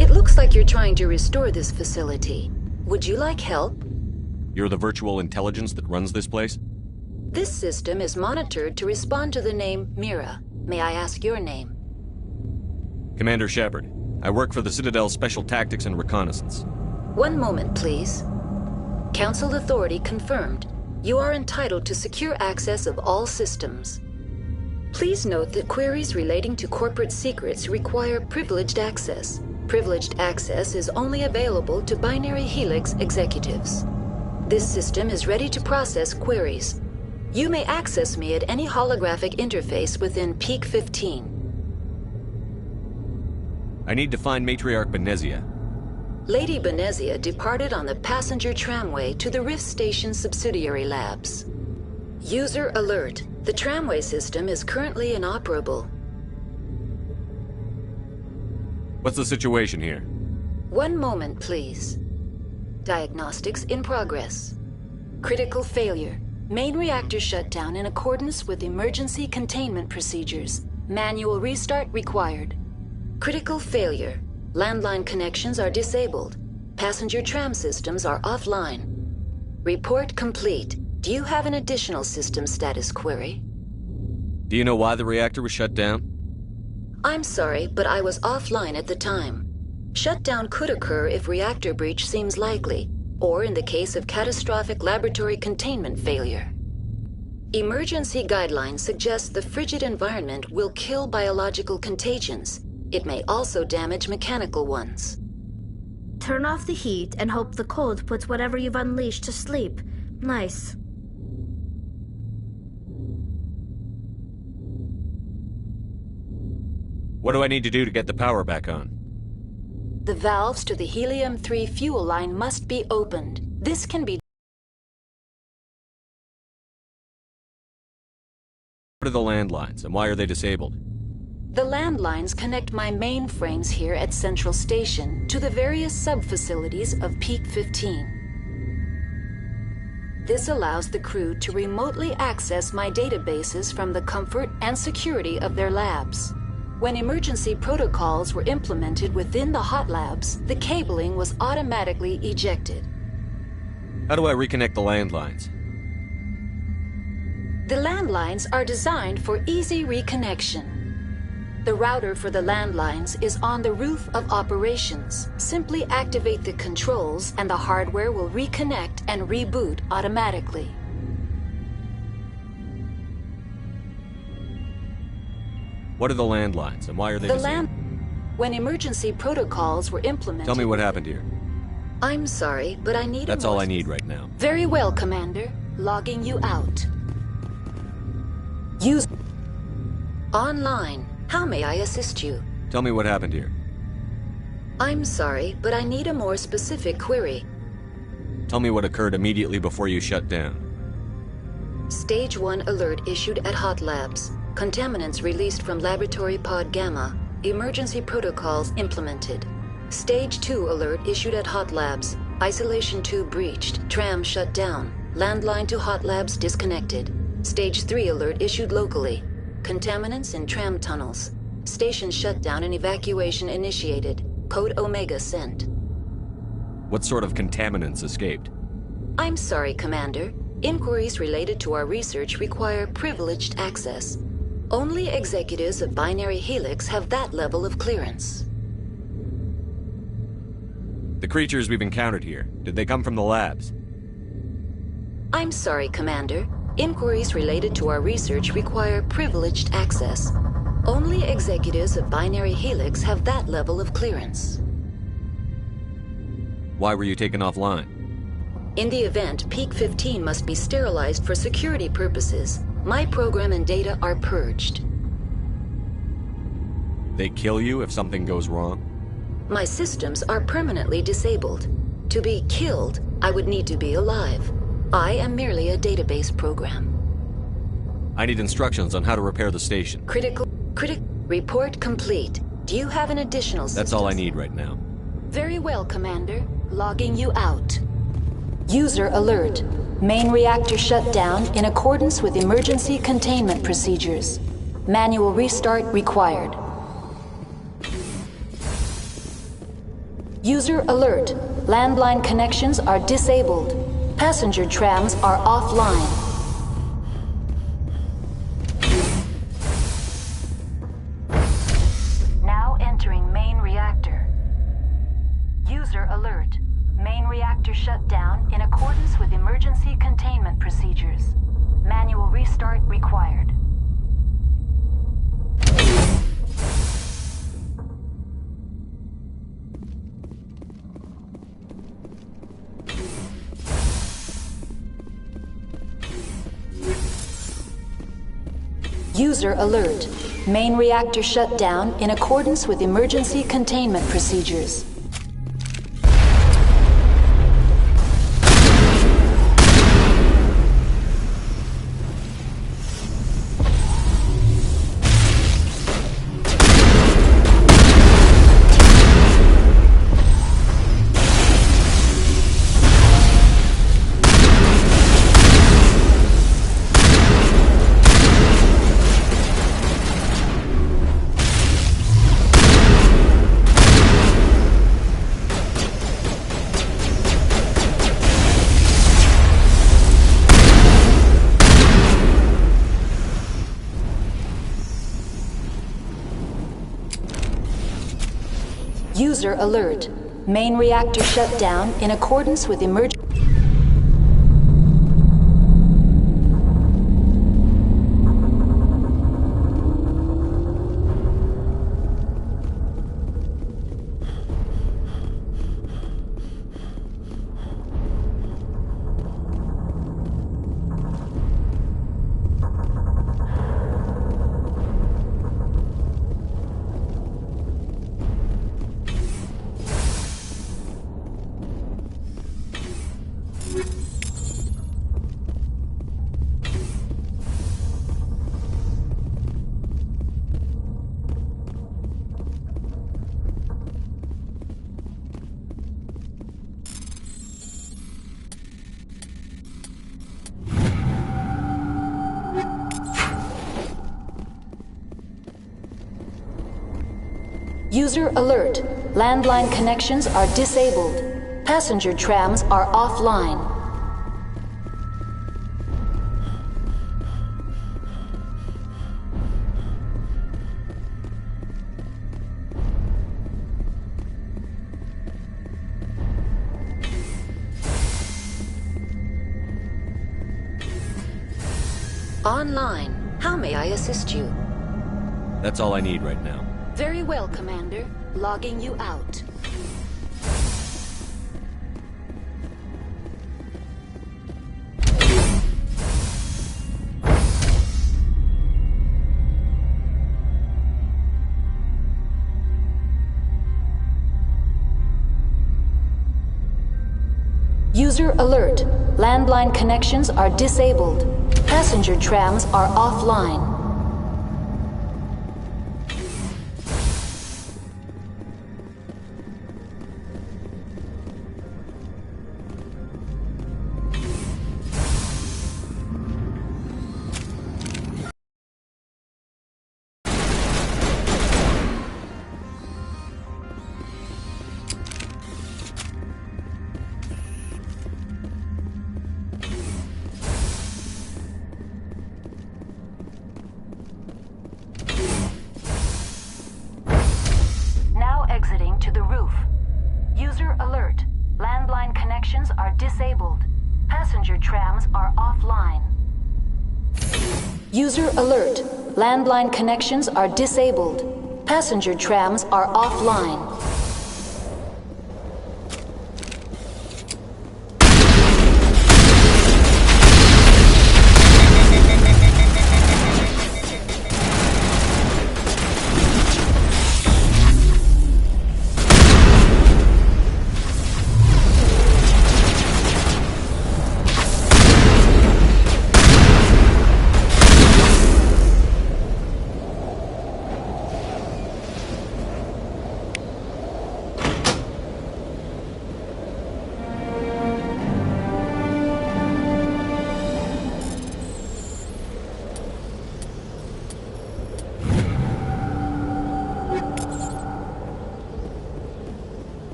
Speaker 9: It looks like you're trying to restore this facility. Would you like help?
Speaker 14: You're the virtual intelligence that runs this place?
Speaker 9: This system is monitored to respond to the name Mira. May I ask your name?
Speaker 14: Commander Shepard. I work for the Citadel Special Tactics and Reconnaissance.
Speaker 9: One moment, please. Council authority confirmed. You are entitled to secure access of all systems. Please note that queries relating to corporate secrets require privileged access. Privileged access is only available to Binary Helix executives. This system is ready to process queries. You may access me at any holographic interface within Peak 15.
Speaker 14: I need to find Matriarch Benezia.
Speaker 9: Lady Benezia departed on the passenger tramway to the Rift Station subsidiary labs. User alert. The tramway system is currently inoperable.
Speaker 14: What's the situation here?
Speaker 9: One moment, please. Diagnostics in progress. Critical failure. Main reactor shut down in accordance with emergency containment procedures. Manual restart required. Critical failure. Landline connections are disabled. Passenger tram systems are offline. Report complete. Do you have an additional system status query?
Speaker 14: Do you know why the reactor was shut down?
Speaker 9: I'm sorry, but I was offline at the time. Shutdown could occur if reactor breach seems likely, or in the case of catastrophic laboratory containment failure. Emergency guidelines suggest the frigid environment will kill biological contagions. It may also damage mechanical ones.
Speaker 18: Turn off the heat and hope the cold puts whatever you've unleashed to sleep. Nice.
Speaker 14: What do I need to do to get the power back on?
Speaker 9: The valves to the helium-3 fuel line must be opened. This can be...
Speaker 14: What are the landlines, and why are they disabled?
Speaker 9: The landlines connect my mainframes here at Central Station to the various sub-facilities of Peak 15. This allows the crew to remotely access my databases from the comfort and security of their labs. When emergency protocols were implemented within the hot labs, the cabling was automatically ejected.
Speaker 14: How do I reconnect the landlines?
Speaker 9: The landlines are designed for easy reconnection. The router for the landlines is on the roof of operations. Simply activate the controls and the hardware will reconnect and reboot automatically.
Speaker 14: What are the landlines, and why are they disabled?
Speaker 9: When emergency protocols were implemented...
Speaker 14: Tell me what happened here.
Speaker 9: I'm sorry, but I need
Speaker 14: That's all I need right now.
Speaker 9: Very well, Commander. Logging you out. Use... Online. How may I assist you?
Speaker 14: Tell me what happened here.
Speaker 9: I'm sorry, but I need a more specific query.
Speaker 14: Tell me what occurred immediately before you shut down.
Speaker 9: Stage 1 alert issued at Hot Labs. Contaminants released from Laboratory Pod Gamma. Emergency protocols implemented. Stage 2 alert issued at Hot Labs. Isolation tube breached. Tram shut down. Landline to Hot Labs disconnected. Stage 3 alert issued locally. Contaminants in tram tunnels. Station shutdown and evacuation initiated. Code Omega sent.
Speaker 14: What sort of contaminants escaped?
Speaker 9: I'm sorry, Commander. Inquiries related to our research require privileged access. Only executives of Binary Helix have that level of clearance.
Speaker 14: The creatures we've encountered here, did they come from the labs?
Speaker 9: I'm sorry, Commander. Inquiries related to our research require privileged access. Only executives of Binary Helix have that level of clearance.
Speaker 14: Why were you taken offline?
Speaker 9: In the event, Peak 15 must be sterilized for security purposes. My program and data are purged.
Speaker 14: They kill you if something goes wrong?
Speaker 9: My systems are permanently disabled. To be killed, I would need to be alive. I am merely a database program.
Speaker 14: I need instructions on how to repair the station.
Speaker 9: Report complete. Do you have an additional system?
Speaker 14: That's all I need right now.
Speaker 9: Very well, Commander. Logging you out. User alert. Main reactor shut down in accordance with emergency containment procedures. Manual restart required. User alert. Landline connections are disabled. Passenger trams are offline. Now entering main reactor. User alert. Main reactor shut down in accordance with emergency containment procedures. Manual restart required. User alert. Main reactor shut down in accordance with emergency containment procedures. User alert. Main reactor shut down in accordance with emergency. User alert. Landline connections are disabled. Passenger trams are offline. Online. How may I assist you?
Speaker 14: That's all I need right now.
Speaker 9: Very well, Commander. Logging you out. User alert. Landline connections are disabled. Passenger trams are offline. Exiting to the roof. User alert. Landline connections are disabled. Passenger trams are offline. User alert. Landline connections are disabled. Passenger trams are offline.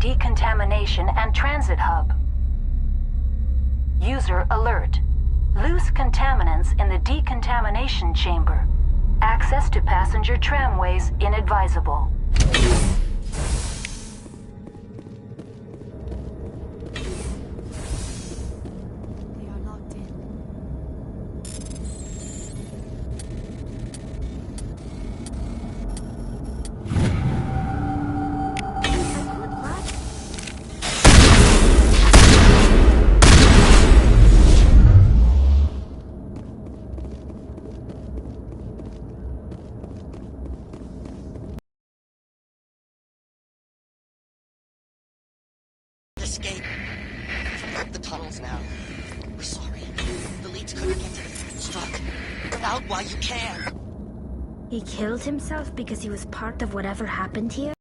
Speaker 9: decontamination and transit hub. User alert. Loose contaminants in the decontamination chamber. Access to passenger tramways inadvisable.
Speaker 8: Escape. We've the tunnels now. We're sorry. The leads couldn't get to the truck. Get out while you can.
Speaker 18: He killed himself because he was part of whatever happened here?